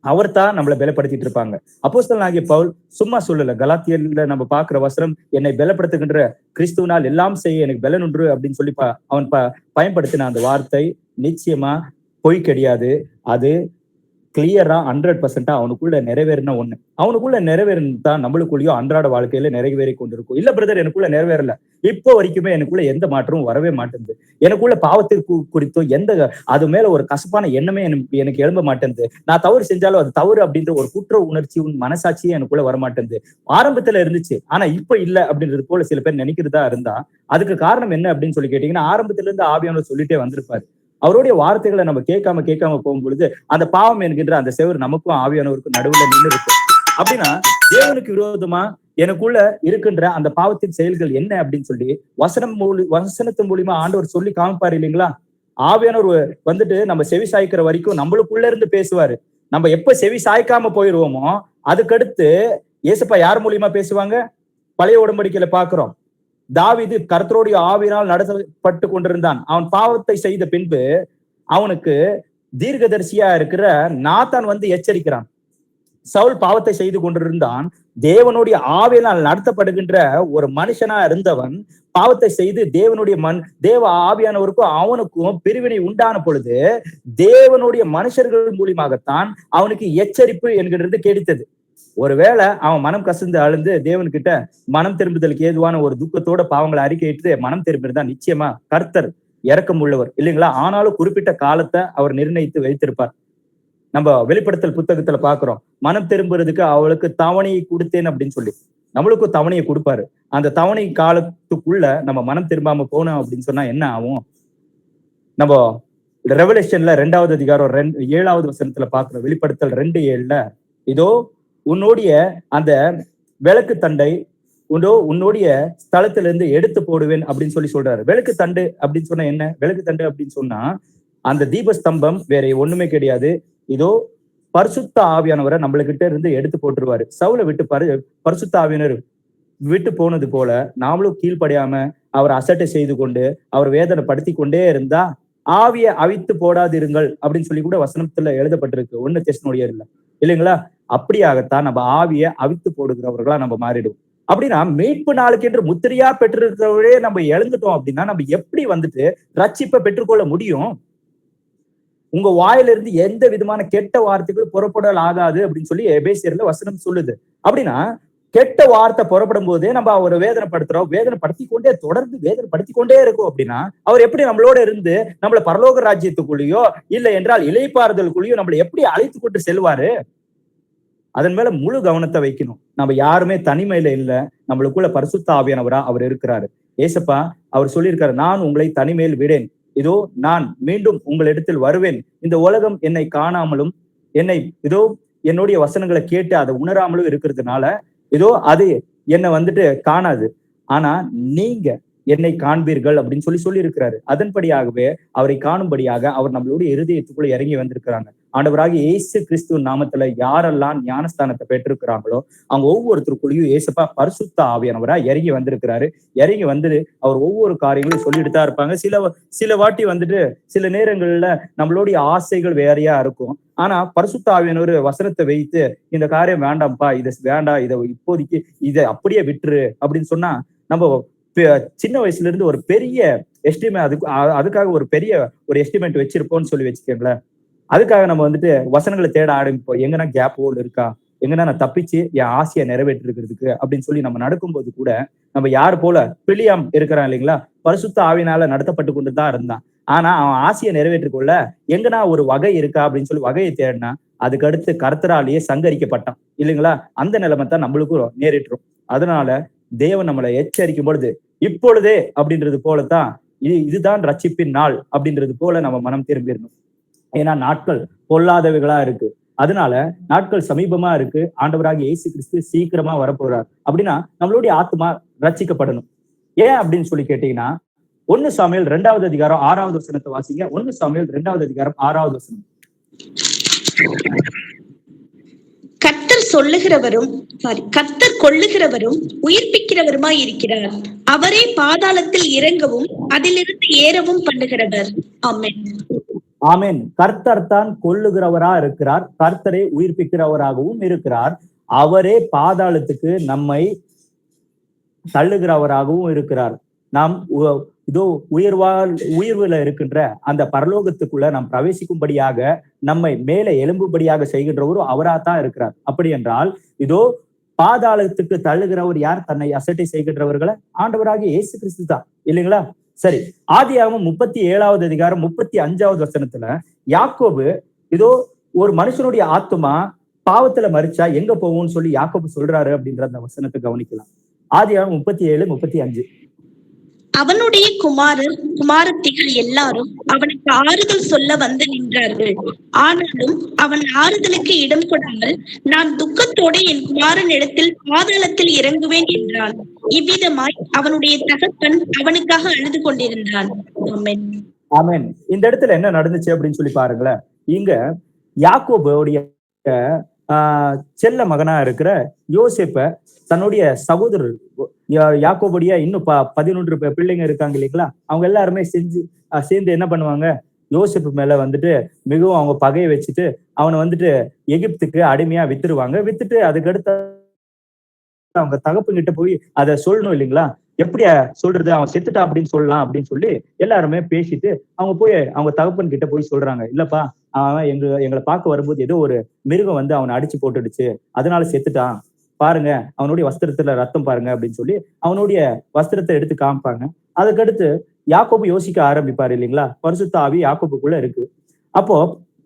அவர் தான் நம்மளை பலப்படுத்திட்டு இருப்பாங்க. அப்போஸ்தலனாகிய பவுல் சும்மா சொல்லல. கலாத்தியர்ல நம்ம பாக்குற வசனம், என்னை பலப்படுத்துகின்ற கிறிஸ்துவனால் எல்லாம் செய்ய எனக்கு பலன் ஒன்று அப்படின்னு சொல்லி அவன் பயன்படுத்தின அந்த வார்த்தை நிச்சயமா பொய் கிடையாது. அது கிளியரா 100% அவனுக்குள்ள நிறைவேறின ஒண்ணு. அவனுக்குள்ள நிறைவேறினா நம்மளுக்குள்ளயோ அன்றாட வாழ்க்கையில நிறைவேறி கொண்டிருக்கும். இல்ல பிரதர், எனக்குள்ள நிறைவேறல, இப்போ வரைக்குமே எனக்குள்ள எந்த மாற்றமும் வரவே மாட்டேங்குது, எனக்குள்ள பாவத்திற்கு குறித்தோ அது மேல ஒரு கசப்பான எண்ணமே எனக்கு எழும்ப மாட்டேங்குது, நான் தவறு செஞ்சாலும் அது தவறு அப்படின்ற ஒரு குற்ற உணர்ச்சி மனசாட்சியே எனக்குள்ள வரமாட்டேங்குது. ஆரம்பத்துல இருந்துச்சு, ஆனா இப்ப இல்ல அப்படின்றது போல சில பேர் நினைக்கிறதா இருந்தா அதுக்கு காரணம் என்ன அப்படின்னு சொல்லி கேட்டீங்கன்னா, ஆரம்பத்துல இருந்து ஆவியானவர் சொல்லிட்டே வந்திருப்பாரு. அவருடைய வார்த்தைகளை நம்ம கேட்காம போகும் பொழுது அந்த பாவம் என்கின்ற அந்த செவர் நமக்கும் ஆவியானவருக்கும் நடுவுல நின்று இருக்கும். அப்படின்னா தேவனுக்கு விரோதமா எனக்குள்ள இருக்கின்ற அந்த பாவத்தின் செயல்கள் என்ன அப்படின்னு சொல்லி வசனத்தின் மூலியமா ஆண்டவர் சொல்லி காமிப்பாரு இல்லைங்களா? ஆவியானவர் வந்துட்டு நம்ம செவி சாய்க்கிற வரைக்கும் நம்மளுக்குள்ள இருந்து பேசுவாரு. நம்ம எப்ப செவி சாய்க்காம போயிருவோமோ அதுக்கடுத்து இயேசுப்பா யார் மூலியமா பேசுவாங்க? பழைய உடன்படிக்கையில பாக்குறோம், தாவீது கர்த்தருடைய ஆவியினால் நடத்தப்பட்டு கொண்டிருந்தான். அவன் பாவத்தை செய்த பின்பு அவனுக்கு தீர்க்கதரிசியா இருக்கிற நாத்தான் வந்து எச்சரிக்கிறான். சவுல் பாவத்தை செய்து கொண்டிருந்தான். தேவனுடைய ஆவியினால் நடத்தப்படுகின்ற ஒரு மனுஷனா இருந்தவன் பாவத்தை செய்து தேவ ஆவியானவருக்கும் அவனுக்கும் பிரிவினை உண்டான பொழுது தேவனுடைய மனுஷர்கள் மூலியமாகத்தான் அவனுக்கு எச்சரிப்பு என்கிறது கிடைத்தது. ஒருவேளை அவன் மனம் கசந்து அழுந்து தேவன்கிட்ட மனம் திரும்புதலுக்கு ஏதுவான ஒரு துக்கத்தோட பாவங்களை அறிக்கையிட்டு மனம் திரும்பிருந்தா நிச்சயமா கர்த்தர் இரக்கம் உள்ளவர் இல்லைங்களா? ஆனாலும் குறிப்பிட்ட காலத்தை அவர் நிர்ணயித்து வைத்திருப்பார். நம்ம வெளிப்படுத்தல் புத்தகத்துல பாக்குறோம், மனம் திரும்புறதுக்கு அவளுக்கு தவணையை கொடுத்தேன் அப்படின்னு சொல்லி நம்மளுக்கும் தவணையை கொடுப்பாரு. அந்த தவணை காலத்துக்குள்ள நம்ம மனம் திரும்பாம போனோம் அப்படின்னு சொன்னா என்ன ஆகும்? நம்ம ரெவலேஷன்ல 2வது அதிகாரம் 7வது வசனத்துல பாக்குறோம். வெளிப்படுத்தல் 2:7 இதோ உன்னுடைய அந்த விளக்கு தண்டை உன்னுடைய ஸ்தலத்திலிருந்து எடுத்து போடுவேன் அப்படின்னு சொல்லி சொல்றாரு. விளக்கு தண்டு அப்படின்னு சொன்னா என்ன? விளக்கு தண்டு அப்படின்னு சொன்னா அந்த தீபஸ்தம்பம் வேற ஒண்ணுமே கிடையாது. இதோ பரிசுத்த ஆவியானவரை நம்மளுக்கிட்ட இருந்து எடுத்து போட்டுருவாரு. சவுலை விட்டு பரிசுத்த ஆவியானவர் விட்டு போனது போல நாமளும் கீழ்ப்படியாம அவர் அசட்டை செய்து கொண்டு அவர் வேதனை படுத்தி கொண்டே இருந்தா ஆவியை அவித்து போடாதிருங்கள் அப்படின்னு சொல்லி கூட வசனத்துல எழுதப்பட்டிருக்கு 1 தெசலோனியர்ல இல்லைங்களா? அப்படியாகத்தான் நம்ம ஆவியை அவித்து போடுகிறவர்களா நம்ம மாறிடுவோம். அப்படின்னா மீட்பு நாளுக்கு என்று முத்திரையா பெற்றிருக்கிறவரே நம்ம இழந்துட்டோம் அப்படின்னா நம்ம எப்படி வந்துட்டு ரட்சிப்பை பெற்றுக்கொள்ள முடியும்? உங்க வாயிலிருந்து எந்த விதமான கெட்ட வார்த்தைகள் புறப்படல் ஆகாது அப்படின்னு சொல்லி எபேசியர்ல வசனம் சொல்லுது. அப்படின்னா கெட்ட வார்த்தை புறப்படும் போதே நம்ம அவரை வேதனைப்படுத்துறோம், தொடர்ந்து வேதனைப்படுத்தி கொண்டே இருக்கும். அப்படின்னா அவர் எப்படி நம்மளோட இருந்து நம்மள பரலோக ராஜ்யத்துக்குள்ளேயோ இல்லை என்றால் இளைப்பாறுதலுக்குள்ளேயோ நம்மளை எப்படி அழைத்து கொண்டு செல்வாரு? அதன் மேல முழு கவனத்தை வைக்கணும். நம்ம யாருமே தனிமையில இல்ல, நம்மளுக்குள்ள பரிசுத்த ஆவியானவரா அவர் இருக்கிறாரு. ஏசப்பா அவர் சொல்லியிருக்காரு, நான் உங்களை தனிமையில் விடேன், இதோ நான் மீண்டும் உங்களிடத்தில் வருவேன். இந்த உலகம் என்னை காணாமலும் இதோ என்னுடைய வசனங்களை கேட்டு அதை உணராமலும் இருக்கிறதுனால இதோ அது என்னை வந்துட்டு காணாது, ஆனா நீங்க என்னை காண்பீர்கள் அப்படின்னு சொல்லி இருக்கிறாரு. அதன்படியாகவே அவரை காணும்படியாக அவர் நம்மளுடைய இருதயத்துக்குள்ள இறங்கி வந்திருக்கிறாங்க. ஆண்டவராக இயேசு கிறிஸ்துவ நாமத்துல யாரெல்லாம் ஞானஸ்தானத்தை பெற்றிருக்கிறாங்களோ அவங்க ஒவ்வொருத்தருக்குள்ளேயும் ஏசப்பா பரிசுத்த ஆவியானவரா இறங்கி வந்திருக்கிறாரு. இறங்கி வந்து அவர் ஒவ்வொரு காரியங்களும் சொல்லிட்டு தான் இருப்பாங்க. சில வாட்டி வந்துட்டு சில நேரங்கள்ல நம்மளுடைய ஆசைகள் வேறையா இருக்கும். ஆனா பரிசுத்த ஆவியானவர் வசனத்தை வைத்து இந்த காரியம் வேண்டாம்ப்பா, இதை வேண்டாம், இதை இப்போதைக்கு இதை அப்படியே விட்டுரு அப்படின்னு சொன்னா நம்ம சின்ன வயசுல இருந்து ஒரு பெரிய அதுக்காக ஒரு பெரிய எஸ்டிமேட் வச்சிருப்போம்னு சொல்லி வச்சுக்கோங்களேன். அதுக்காக நம்ம வந்துட்டு வசனங்களை தேட ஆரம்பிப்போம். எங்கன்னா கேப் ஹோல் இருக்கா, எங்கன்னா நான் தப்பிச்சு என் ஆசையை நிறைவேற்றிருக்கிறதுக்கு அப்படின்னு சொல்லி நம்ம நடக்கும்போது கூட நம்ம யாரு போல பிலியாம் இருக்கிறான் இல்லைங்களா? பரிசுத்த ஆவியினால நடத்தப்பட்டு கொண்டுதான் இருந்தான். ஆனா அவன் ஆசையை நிறைவேற்றிக்கொள்ள எங்கன்னா ஒரு வகை இருக்கா அப்படின்னு சொல்லி வகையை தேடினா அதுக்கு அடுத்து கர்த்தராலேயே சங்கரிக்கப்பட்டான் இல்லைங்களா? அந்த நிலைமை தான் நம்மளுக்கும் நேரிட்டுரும். அதனால தேவன் நம்மளை எச்சரிக்கும் பொழுது இப்பொழுதே அப்படின்றது போலதான் இதுதான் ரட்சிப்பின் நாள் அப்படின்றது போல நம்ம மனம் திரும்பிடணும். ஏன்னா நாட்கள் பொல்லாதவைகளா இருக்கு. அதனால நாட்கள் சமீபமா இருக்கு. ஆண்டவராகிய இயேசு கிறிஸ்து சீக்கிரமா வரப்போறார். அப்படின்னா நம்மளுடைய ஆத்மா ரட்சிக்கப்படணும். ஏன் அப்படின்னு சொல்லி கேட்டீங்கன்னா 1 சாமுவேல் 2வது அதிகாரம் 6வது வசனத்தை வாசிங்க. 1 சாமுவேல் 2வது அதிகாரம் 6வது வசனம். கர்த்தர் கொள்ளுகிறவரும் உயிர்ப்பிக்கிறவருமாய் இருக்கிறார். அவரே பாதாளத்தில் இறங்கவும் அதிலிருந்து ஏறவும் பண்ணுகிறவர். ஆமென். ஆமென். கர்த்தர் தான் கொல்லுகிறவரா இருக்கிறார், கர்த்தரை உயிர்ப்பிக்கிறவராகவும் இருக்கிறார். அவரே பாதாளத்துக்கு நம்மை தள்ளுகிறவராகவும் இருக்கிறார். நாம் இதோ உயர்வுல இருக்கின்ற அந்த பரலோகத்துக்குள்ள நாம் பிரவேசிக்கும்படியாக நம்மை மேலே எழும்பும்படியாக செய்கின்றவரும் அவராத்தான் இருக்கிறார். அப்படி என்றால் இதோ பாதாளத்துக்கு தள்ளுகிறவர் யார்? தன்னை அசட்டை செய்கின்றவர்களை ஆண்டவராகிய இயேசு கிறிஸ்து தான், இல்லைங்களா? சரி, ஆதியாகமம் 37வது அதிகாரம் 35வது வசனத்துல யாக்கோபு இதோ ஒரு மனுஷனுடைய ஆத்துமா பாவத்துல மரிச்சா எங்க போகும்னு சொல்லி யாக்கோபு சொல்றாரு அப்படின்ற அந்த வசனத்தை கவனிக்கலாம். ஆதியாகமம் 37:35. அவனுடைய குமாரத்திகள் எல்லாரும் அவனுக்கு ஆறுதல் சொல்ல வந்து நின்றார்கள். ஆனாலும் அவன் ஆறுதலுக்கு இடம் கொடாமல், நான் துக்கத்தோடு என் குமாரன் இடத்தில் பாதாளத்தில் இறங்குவேன் என்றான். இவ்விதமாய் அவனுடைய தகப்பன் அவனுக்காக அழுது கொண்டிருந்தான். ஆமென். ஆமென். இந்த இடத்துல என்ன நடந்துச்சு அப்படின்னு சொல்லி பாருங்களேன். இங்க யாக்கோபுடைய செல்ல மகனா இருக்கிற யோசேப்ப தன்னுடைய சகோதரர் யாக்கோபுடைய இன்னும் 11 பிள்ளைங்க இருக்காங்க இல்லைங்களா, அவங்க எல்லாருமே சேர்ந்து என்ன பண்ணுவாங்க, யோசேப்பு மேல வந்துட்டு மிகவும் அவங்க பகையை வச்சுட்டு அவனை வந்துட்டு எகிப்துக்கு அடிமையா வித்துருவாங்க. வித்துட்டு அதுக்கடுத்து அவங்க தகப்புங்கிட்ட போய் அதை சொல்லணும் இல்லைங்களா, எப்படி சொல்றது, அவன் செத்துட்டா அப்படின்னு சொல்லலாம் அப்படின்னு சொல்லி எல்லாருமே பேசிட்டு அவங்க போய் அவங்க தகப்பன் கிட்ட போய் சொல்றாங்க, இல்லப்பா அவன் எங்களை பார்க்க வரும்போது ஏதோ ஒரு மிருகம் வந்து அவனை அடிச்சு போட்டுடுச்சு, அதனால செத்துட்டான், பாருங்க அவனுடைய வஸ்திரத்துல ரத்தம் பாருங்க அப்படின்னு சொல்லி அவனுடைய வஸ்திரத்தை எடுத்து காமிப்பாங்க. அதுக்கடுத்து யாக்கோபு யோசிக்க ஆரம்பிப்பாரு இல்லைங்களா, பரிசுத்த ஆவி யாக்கோபுக்குள்ள இருக்கு. அப்போ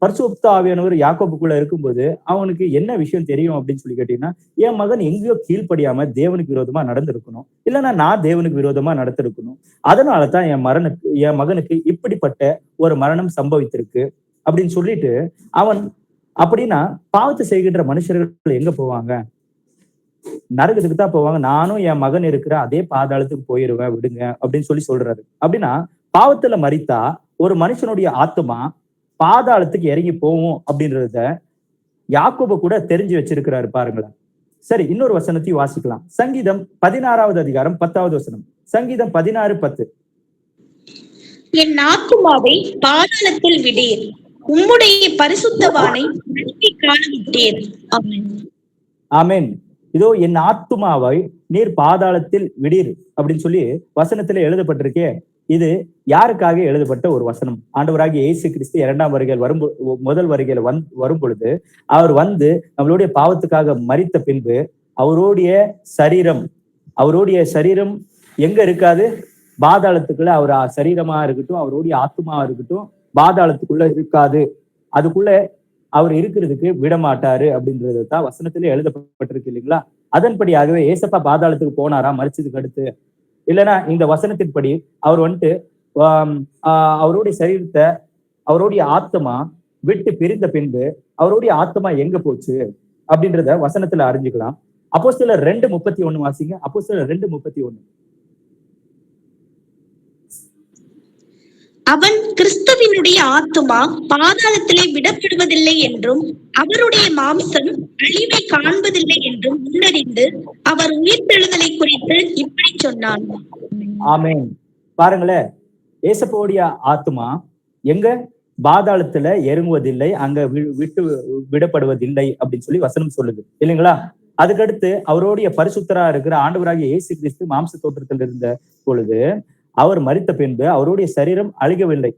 பரிசுத்த ஆவியானவர் யாக்கோபுக்குள்ள இருக்கும்போது அவனுக்கு என்ன விஷயம் தெரியும் அப்படின்னு சொல்லி கேட்டீங்கன்னா, என் மகன் எங்கேயோ கீழ்ப்படியாம தேவனுக்கு விரோதமா நடந்திருக்கணும், இல்லைன்னா நான் தேவனுக்கு விரோதமா நடத்திருக்கணும், அதனாலதான் என் மகனுக்கு இப்படிப்பட்ட ஒரு மரணம் சம்பவித்திருக்கு அப்படின்னு சொல்லிட்டு அவன், அப்படின்னா பாவத்தை செய்கின்ற மனுஷர்கள் எங்க போவாங்க? நரகத்துக்கு தான் போவாங்க. நானும் என் மகன் இருக்கிற அதே பாதாளத்துக்கு போயிருவேன், விடுங்க அப்படின்னு சொல்லி சொல்றாரு. அப்படின்னா பாவத்துல மரித்தா ஒரு மனுஷனுடைய ஆத்மா பாதாளத்துக்கு இறங்கி போவோம் அப்படின்றத யாக்கோபு கூட தெரிஞ்சு வச்சிருக்கிறாரு பாருங்களேன். சரி, இன்னொரு வசனத்தையும் வாசிக்கலாம். சங்கீதம் 16வது அதிகாரம் 10வது வசனம். சங்கீதம் 16:10. என் ஆத்துமாவை பாதாளத்தில் விடீர், உம்முடைய பரிசுத்தவானை காண விட்டீர். ஆமென். ஆமென். இதோ என் ஆத்துமாவை நீர் பாதாளத்தில் விடீர் அப்படின்னு சொல்லி வசனத்துல எழுதப்பட்டிருக்கே, இது யாருக்காக எழுதப்பட்ட ஒரு வசனம்? ஆண்டவராகிய இயேசு கிறிஸ்து 2ஆம் வருகையில் முதல் வருகையில வரும் பொழுது அவர் வந்து நம்மளுடைய பாவத்துக்காக மரித்த பின்பு அவருடைய சரீரம் எங்க இருக்காது? பாதாளத்துக்குள்ள அவர் சரீரமா இருக்கட்டும், அவருடைய ஆத்மாவா இருக்கட்டும், பாதாளத்துக்குள்ள இருக்காது, அதுக்குள்ள அவர் இருக்கிறதுக்கு விட மாட்டாரு அப்படின்றது தான் வசனத்திலே எழுதப்பட்டிருக்கு இல்லைங்களா. அதன்படியாகவே ஏசப்பா பாதாளத்துக்கு போனாரா மரிச்சதுக்கு அடுத்து? இல்லைன்னா இந்த வசனத்தின்படி அவர் வந்துட்டு அவருடைய சரீரத்தை அவருடைய ஆத்மா விட்டு பிரிந்த பின்பு அவருடைய ஆத்மா எங்க போச்சு அப்படின்றத வசனத்துல அறிஞ்சுக்கலாம். அப்போஸ்தலர் 2:31 வாசிங்க. அப்போஸ்தலர் 2:31. அவன் கிறிஸ்துவினுடைய ஆத்துமா பாதாளத்திலே விடப்படுவதில்லை என்றும் அவருடைய மாம்சம் அழிவை காண்பதில்லை என்றும் முன்னறிந்து அவர் உயிர்த்தெழுதலை குறித்து இப்படி சொன்னான். ஆமென். பாருங்களேன், ஏசப்பாவுடைய ஆத்துமா எங்க? பாதாளத்துல இறங்குவதில்லை, அங்க விடப்படுவதில்லை அப்படின்னு சொல்லி வசனம் சொல்லுது இல்லைங்களா. அதுக்கடுத்து அவருடைய பரிசுத்தரா இருக்கிற ஆண்டவராகிய இயேசு கிறிஸ்து மாம்ச தோற்றத்தில் இருந்த பொழுது அவர் மரித்த பின்பு அவருடைய சரீரம் அழுகவில்லை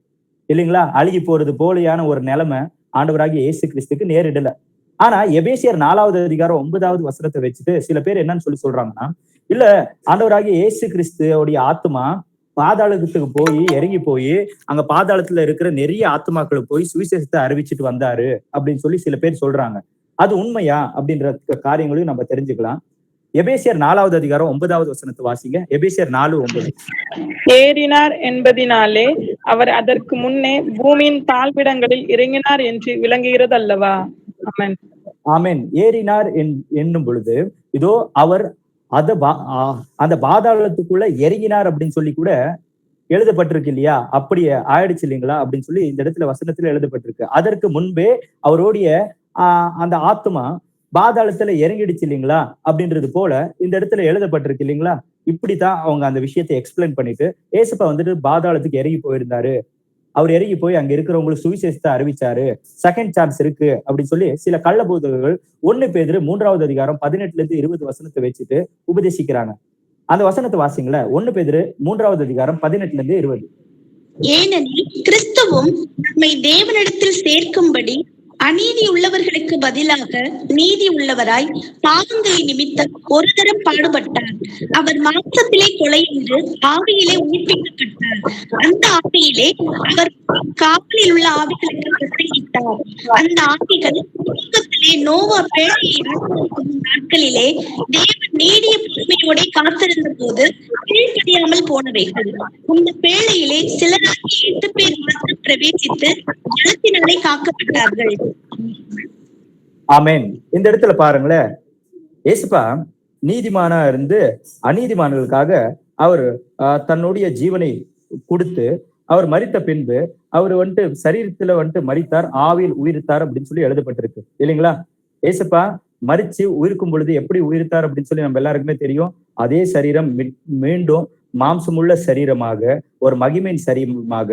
இல்லைங்களா. அழுகி போறது போலியான ஒரு நிலைமை ஆண்டவராகிய இயேசு கிறிஸ்துக்கு நேரிடல. ஆனா எபேசியர் 4வது அதிகாரம் 9வது வசனத்தை வச்சுட்டு சில பேர் என்னன்னு சொல்றாங்கன்னா, இல்ல ஆண்டவராகிய இயேசு கிறிஸ்துவோடைய ஆத்மா பாதாளத்துக்கு போய் இறங்கி போய் அங்க பாதாளத்துல இருக்கிற நிறைய ஆத்மாக்களுக்கு போய் சுவிசேஷத்தை அறிவிச்சுட்டு வந்தாரு அப்படின்னு சொல்லி சில பேர் சொல்றாங்க. அது உண்மையா அப்படின்ற காரியங்களையும் நம்ம தெரிஞ்சுக்கலாம். எபேசியர் 4வது அதிகாரம் 9வது வசனத்தை வாசிங்க. எபேசியர் 4:9. ஏறினார் என்பதினாலே அவர் அதற்கு முன்னே பூமியின் தாழ்விடங்களில் இறங்கினார் என்று விளங்குகிறது அல்லவா. ஆமென். ஆமென். ஏறினார் என்னும் பொழுது இதோ அவர் அந்த பாதாளத்துக்குள்ள இறங்கினார் அப்படின்னு சொல்லி கூட எழுதப்பட்டிருக்கு இல்லையா. அப்படி ஆயிடுச்சு இல்லைங்களா அப்படின்னு சொல்லி இந்த இடத்துல வசனத்துல எழுதப்பட்டிருக்கு. அதற்கு முன்பே அவருடைய அந்த ஆத்மா பாதாளத்துல இறங்கிடுச்சு இல்லைங்களா அப்படின்றது போல இந்த இடத்துல எழுதப்பட்டிருக்கு இல்லைங்களா. இப்படித்தான் அவங்க அந்த விஷயத்தை எக்ஸ்பிளைன் பண்ணிட்டு ஏசப்பா வந்துட்டு பாதாளத்துக்கு இறங்கி போயிருந்தாரு, அவர் இறங்கி போய் அங்க இருக்கிறவங்களுக்கு சுவிசேஷத்தை அறிவிச்சாரு, செகண்ட் சான்ஸ் இருக்கு அப்படின்னு சொல்லி சில கள்ள போதகர்கள் 1 பேதுரு 3வது அதிகாரம் 18-20 வசனத்தை வச்சுட்டு உபதேசிக்கிறாங்க. அந்த வசனத்தை வாசிங்களேன். 1 பேதுரு 3வது அதிகாரம் 18-20. ஏனெனில் கிறிஸ்துவும் நம்மை தேவனிடத்தில் சேர்க்கும்படி அநீதி உள்ளவர்களுக்கு பதிலாக நீதி உள்ளவராய் பாவங்களை நிமித்தம் ஒரு தரம் பாடுபட்டார். அவர் மாம்சத்திலே கொலையுண்டு ஆவியிலே உயிர்ப்பிக்கப்பட்டார். அந்த ஆவியிலே அவர் காவலில் உள்ள ஆவிகளுக்கு பிரசங்கித்தார். அந்த ஆவிகள் உலகத்திலே நோவா பேழையை நாட்களிலே தேவன் நீடிய பொறுமையோட காத்திருந்த போது கீழ்ப்படியாமல் போனவைகள். அந்த பேழையிலே சிலராகி 8 பேர் மாத்திரம் பிரவேசித்து ஜலத்தினாலே காக்கப்பட்டார்கள். ஆமென். இந்த இடத்துல பாருங்களேன், ஏசுப்பா நீதிமானா இருந்து அநீதிமான்களுக்காக அவர் தன்னுடைய ஜீவனை கொடுத்து அவர் மரித்த பின்பு அவர் சரீரத்துல மரித்தார், ஆவியில் உயிர்த்தார் அப்படின்னு சொல்லி எழுதப்பட்டிருக்கு இல்லைங்களா? ஏசுப்பா மரிச்சு உயிர்க்கும் பொழுது எப்படி உயிர்த்தார் அப்படின்னு சொல்லி நம்ம எல்லாருக்குமே தெரியும். அதே சரீரம் மீண்டும் மாம்சமுள்ள சரீரமாக, ஒரு மகிமையின் சரீரமாக,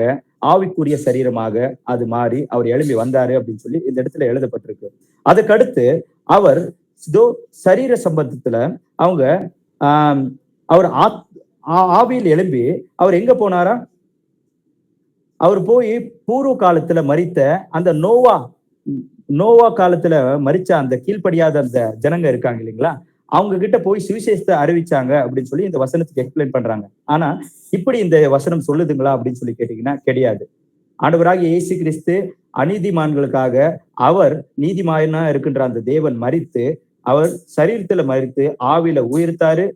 ஆவிக்குரிய சரீரமாக அது மாறி அவர் எழும்பி வந்தாரு அப்படின்னு சொல்லி இந்த இடத்துல எழுதப்பட்டிருக்கு. அதுக்கடுத்து அவர் சரீர சம்பந்தத்துல அவங்க அவர் ஆவியில் எழும்பி அவர் எங்க போனாரா? அவர் போய் பூர்வ காலத்துல மரித்த அந்த நோவா காலத்துல மரிச்ச அந்த கீழ்ப்படியாத அந்த ஜனங்க இருக்காங்க இல்லைங்களா, அவங்க கிட்ட போய் சுவிசேஷத்தை அறிவிச்சாங்க அப்படின்னு சொல்லி இந்த வசனத்துக்கு எக்ஸ்பிளைன் பண்றாங்க. ஆனா இப்படி இந்த வசனம் சொல்லுதுங்களா அப்படின்னு சொல்லி கேட்டீங்கன்னா கிடையாது. ஆண்டவராகிய இயேசு கிறிஸ்து அநீதிமான்களுக்காக அவர் நீதிமானா இருக்கின்ற அந்த தேவன் மரித்து அவர் சரீரத்துல மரித்து ஆவியில உயிர்த்தாரு.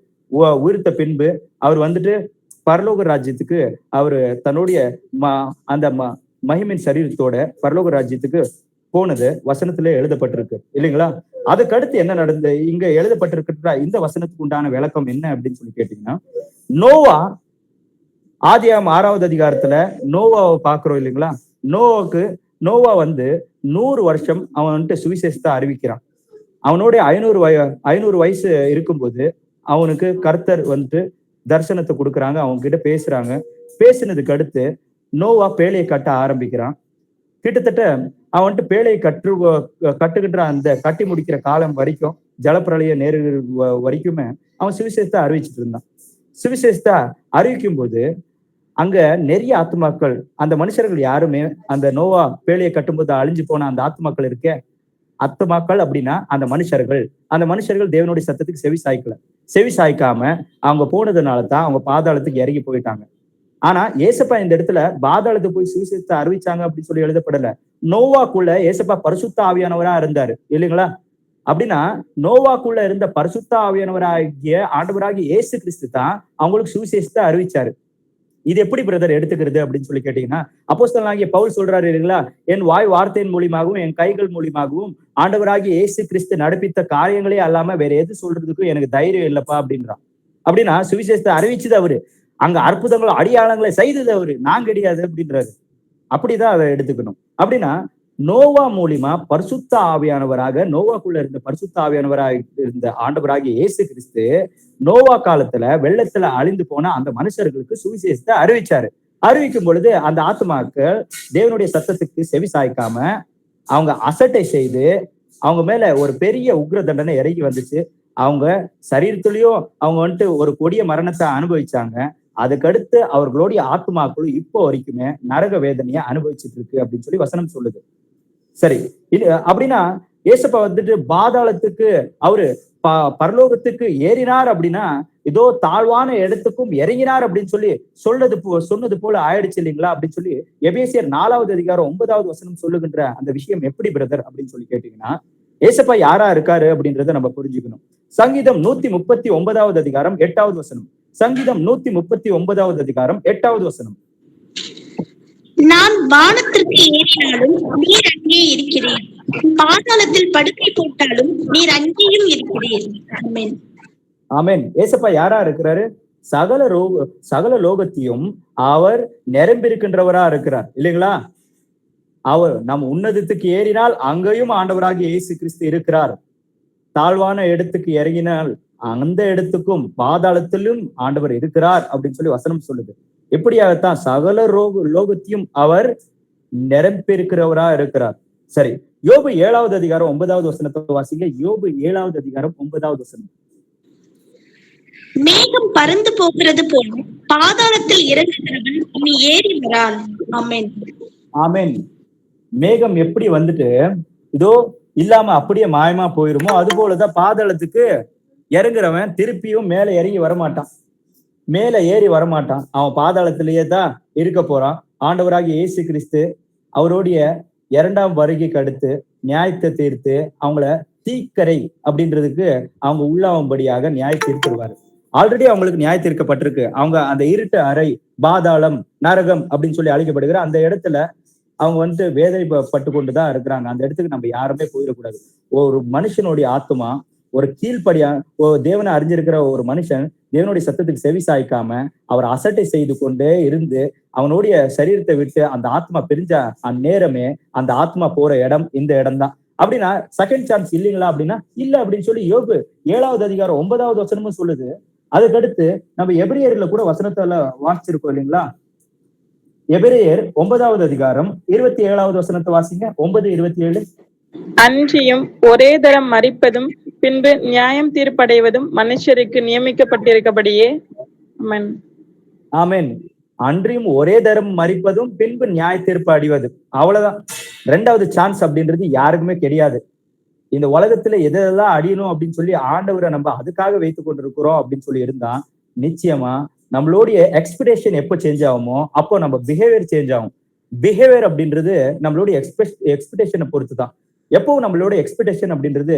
உயிர்த்த பின்பு அவர் பரலோக ராஜ்யத்துக்கு அவரு தன்னுடைய அந்த மகிமின் சரீரத்தோட பரலோக ராஜ்யத்துக்கு போனது வசனத்துல எழுதப்பட்டிருக்கு இல்லைங்களா? அதுக்கடுத்து என்ன நடந்து இங்க எழுதப்பட்டிருக்கிற இந்த வசனத்துக்கு உண்டான விளக்கம் என்ன அப்படின்னு சொல்லி கேட்டீங்கன்னா, நோவா ஆதியாகமம் 6வது அதிகாரத்துல நோவாவை பாக்குறோம் இல்லைங்களா? நோவா 100 வருஷம் அவன் சுவிசேஷத்தை அறிவிக்கிறான். அவனுடைய 500 வயசு இருக்கும்போது அவனுக்கு கர்த்தர் தரிசனத்தை கொடுக்குறாங்க, அவங்க கிட்ட பேசுறாங்க. பேசினதுக்கு அடுத்து நோவா பேழையை கட்ட ஆரம்பிக்கிறான். கிட்டத்தட்ட அவன் பேழையை கட்டுகின்ற அந்த கட்டி முடிக்கிற காலம் வரைக்கும், ஜலப்பிரளய நேரு வரைக்குமே அவன் சுவிசேஷத்தை அறிவிச்சிட்டு இருந்தான். சுவிசேஷத்தை அறிவிக்கும் போது அங்க நிறைய ஆத்துமாக்கள், அந்த மனுஷர்கள் யாருமே அந்த நோவா பேழையை கட்டும்போது அழிஞ்சு போன அந்த ஆத்துமாக்கள் ஆத்துமாக்கள் அப்படின்னா அந்த மனுஷர்கள் தேவனுடைய சத்தத்துக்கு செவி சாய்க்காம அவங்க போனதுனாலதான் அவங்க பாதாளத்துக்கு இறங்கி போயிட்டாங்க. ஆனா ஏசப்பா இந்த இடத்துல பாதாளத்துக்கு போய் சுவிசேஷத்தை அறிவிச்சாங்க அப்படின்னு சொல்லி எழுதப்படல. நோவாக்குள்ள ஏசப்பா பரிசுத்த ஆவியானவரா இருந்தாரு இல்லைங்களா? அப்படின்னா நோவாக்குள்ள இருந்த பரிசுத்த ஆவியானவராகிய ஆண்டவராகிய இயேசு கிறிஸ்து தான் அவங்களுக்கு சுவிசேஷத்தை அறிவிச்சாரு. இது எப்படி பிரதர் எடுத்துக்கிறது அப்படின்னு சொல்லி கேட்டீங்கன்னா, அப்போஸ்தலனாகிய பவுல் சொல்றாரு இல்லைங்களா, என் வாய் வார்த்தையின் மூலியமாகவும் என் கைகள் மூலியமாகவும் ஆண்டவராகிய இயேசு கிறிஸ்து நடப்பித்த காரியங்களே அல்லாம வேற எது சொல்றதுக்கும் எனக்கு தைரியம் இல்லப்பா அப்படின்றான். அப்படின்னா சுவிசேஷத்தை அறிவிச்சது அவரு, அங்க அற்புதங்களும் அடியாளங்களை செய்தது அவரு, நான் கிடையாது அப்படின்றாரு. அப்படிதான் அதை எடுத்துக்கணும். அப்படின்னா நோவா மூலியமா பரிசுத்த ஆவியானவராக, நோவாக்குள்ள இருந்த பரிசுத்த ஆவியானவராக இருந்த ஆண்டவராகிய இயேசு கிறிஸ்து நோவா காலத்துல வெள்ளத்துல அழிந்து போன அந்த மனுஷர்களுக்கு சுவிசேஷத்தை அறிவிச்சாரு. அறிவிக்கும் பொழுது அந்த ஆத்மாக்கள் தேவனுடைய சத்தத்துக்கு செவி சாய்க்காம அவங்க அசட்டை செய்து அவங்க மேல ஒரு பெரிய உக்ர தண்டனை இறங்கி வந்துச்சு. அவங்க சரீரத்திலயும் அவங்க ஒரு கொடிய மரணத்தை அனுபவிச்சாங்க. அதுக்கடுத்து அவர்களுடைய ஆத்மாக்களும் இப்போ வரைக்குமே நரக வேதனையை அனுபவிச்சுட்டு இருக்கு அப்படின்னு சொல்லி வசனம் சொல்லுது. சரி, அப்படின்னா ஏசப்பா பாதாளத்துக்கு அவரு பரலோகத்துக்கு ஏறினார் அப்படின்னா ஏதோ தாழ்வான இடத்துக்கும் இறங்கினார் அப்படின்னு சொல்லி சொன்னது போல ஆயிடுச்சு இல்லைங்களா அப்படின்னு சொல்லி எபேசியர் 4வது அதிகாரம் 9வது வசனம் சொல்லுகின்ற அந்த விஷயம் எப்படி பிரதர் அப்படின்னு சொல்லி கேட்டீங்கன்னா, ஏசப்பா யாரா இருக்காரு அப்படின்றத நம்ம புரிஞ்சுக்கணும். சங்கீதம் 139வது அதிகாரம் 8வது வசனம். சங்கீதம் 139வது அதிகாரம் 8வது வசனம். நான் வானத்திற்கு ஏறினாலும் நீர் அங்கே இருக்கிறீர், பாதாளத்தில் படுக்கை போட்டாலும் நீர் அங்கேயும் இருக்கிறீர். ஆமென். ஆமென். ஏசப்பா யாரா இருக்கிறாரு? சகல லோகத்தையும் அவர் நிரம்பியிருக்கின்றவரா இருக்கிறார் இல்லைங்களா? அவர் நம் உன்னதத்துக்கு ஏறினால் அங்கேயும் ஆண்டவராகிய இயேசு கிறிஸ்து இருக்கிறார். தாழ்வான இடத்துக்கு இறங்கினால் அந்த இடத்துக்கும் பாதாளத்திலும் ஆண்டவர் இருக்கிறார் அப்படின்னு சொல்லி வசனம் சொல்லுது. எப்படியாகத்தான் சகல லோகத்தையும் அவர் நிரம்பியிருக்கிறவரா இருக்கிறார். சரி, யோபு 7வது அதிகாரம் 9வது வசனத்தை வாசிங்க. யோபு 7வது அதிகாரம் 9வது வசனம். மேகம் பறந்து போகிறது போல பாதாளத்தில் இறங்குகிறவன் இனி ஏறி வரான். ஆமென். ஆமென். மேகம் எப்படி வந்துட்டு இதோ இல்லாம அப்படியே மாயமா போயிருமோ அது போலதான் பாதாளத்துக்கு இறங்குறவன் திருப்பியும் மேல இறங்கி வரமாட்டான், மேல ஏறி வரமாட்டான். அவன் பாதாளத்திலேயே தான் இருக்க போறான். ஆண்டவராகிய இயேசு கிறிஸ்து அவருடைய 2ஆம் வருகைக்கு அடுத்து நியாயத்தை தீர்த்து அவங்கள தீக்கரை அப்படின்றதுக்கு அவங்க உள்ளாகும்படியாக நியாய தீர்த்துருவாரு. ஆல்ரெடி அவங்களுக்கு நியாய தீர்க்கப்பட்டிருக்கு. அவங்க அந்த இருட்டு அறை, பாதாளம், நரகம் அப்படின்னு சொல்லி அழைக்கப்படுகிற அந்த இடத்துல அவங்க வந்துட்டு வேதனைப்பட்டு கொண்டுதான் இருக்கிறாங்க. அந்த இடத்துக்கு நம்ம யாருமே போயிடக்கூடாது. ஒரு மனுஷனுடைய ஆத்மா ஒரு கீழ்ப்படியா தேவனை அறிஞ்சிருக்கிற ஒரு மனுஷன் தேவனுடைய சத்தத்துக்கு செவி சாய்க்காம அவர் அசட்டை செய்து கொண்டே இருந்து அவனுடைய சரீரத்தை விட்டு அந்த ஆத்மா பிரிஞ்ச அந்நேரமே அந்த ஆத்மா போற இடம் இந்த இடம் தான். அப்படின்னா செகண்ட் சான்ஸ் இல்லைங்களா அப்படின்னா இல்ல அப்படின்னு சொல்லி யோபு 7வது அதிகாரம் 9வது வசனமும் சொல்லுது. அதுக்கடுத்து நம்ம எபிரேயர்ல கூட வசனத்தால வாசிச்சிருக்கோம் இல்லைங்களா? எபிரேயர் 9வது அதிகாரம் 27வது வசனத்தை வாசிங்க. 9:27. அன்றியும் ஒரே தரம் மரிப்பதும் பின்பு நியாயம் தீர்ப்படைவதும் மனுஷருக்கு நியமிக்கப்பட்டிருக்கபடியே. ஆமென். ஆமென். அன்றியும் ஒரே தரம் மரிப்பதும் பின்பு நியாய தீர்ப்பு அடைவது. அவ்வளவுதான். 2வது சான்ஸ் அப்படின்றது யாருக்குமே கிடையாது. இந்த உலகத்துல எதெல்லாம் அடியணும் அப்படின்னு சொல்லி ஆண்டவரை நம்ம அதுக்காக வைத்துக் கொண்டிருக்கிறோம் அப்படின்னு சொல்லி இருந்தா நிச்சயமா நம்மளுடைய எக்ஸ்பெக்டேஷன் எப்போ சேஞ்ச் ஆகுமோ அப்போ நம்ம பிஹேவியர் சேஞ்ச் ஆகும். பிஹேவியர் அப்படின்றது நம்மளுடைய எக்ஸ்பெக்டேஷனை பொறுத்து தான். எப்பவும் நம்மளோட எக்ஸ்பெக்டேஷன் அப்படின்றது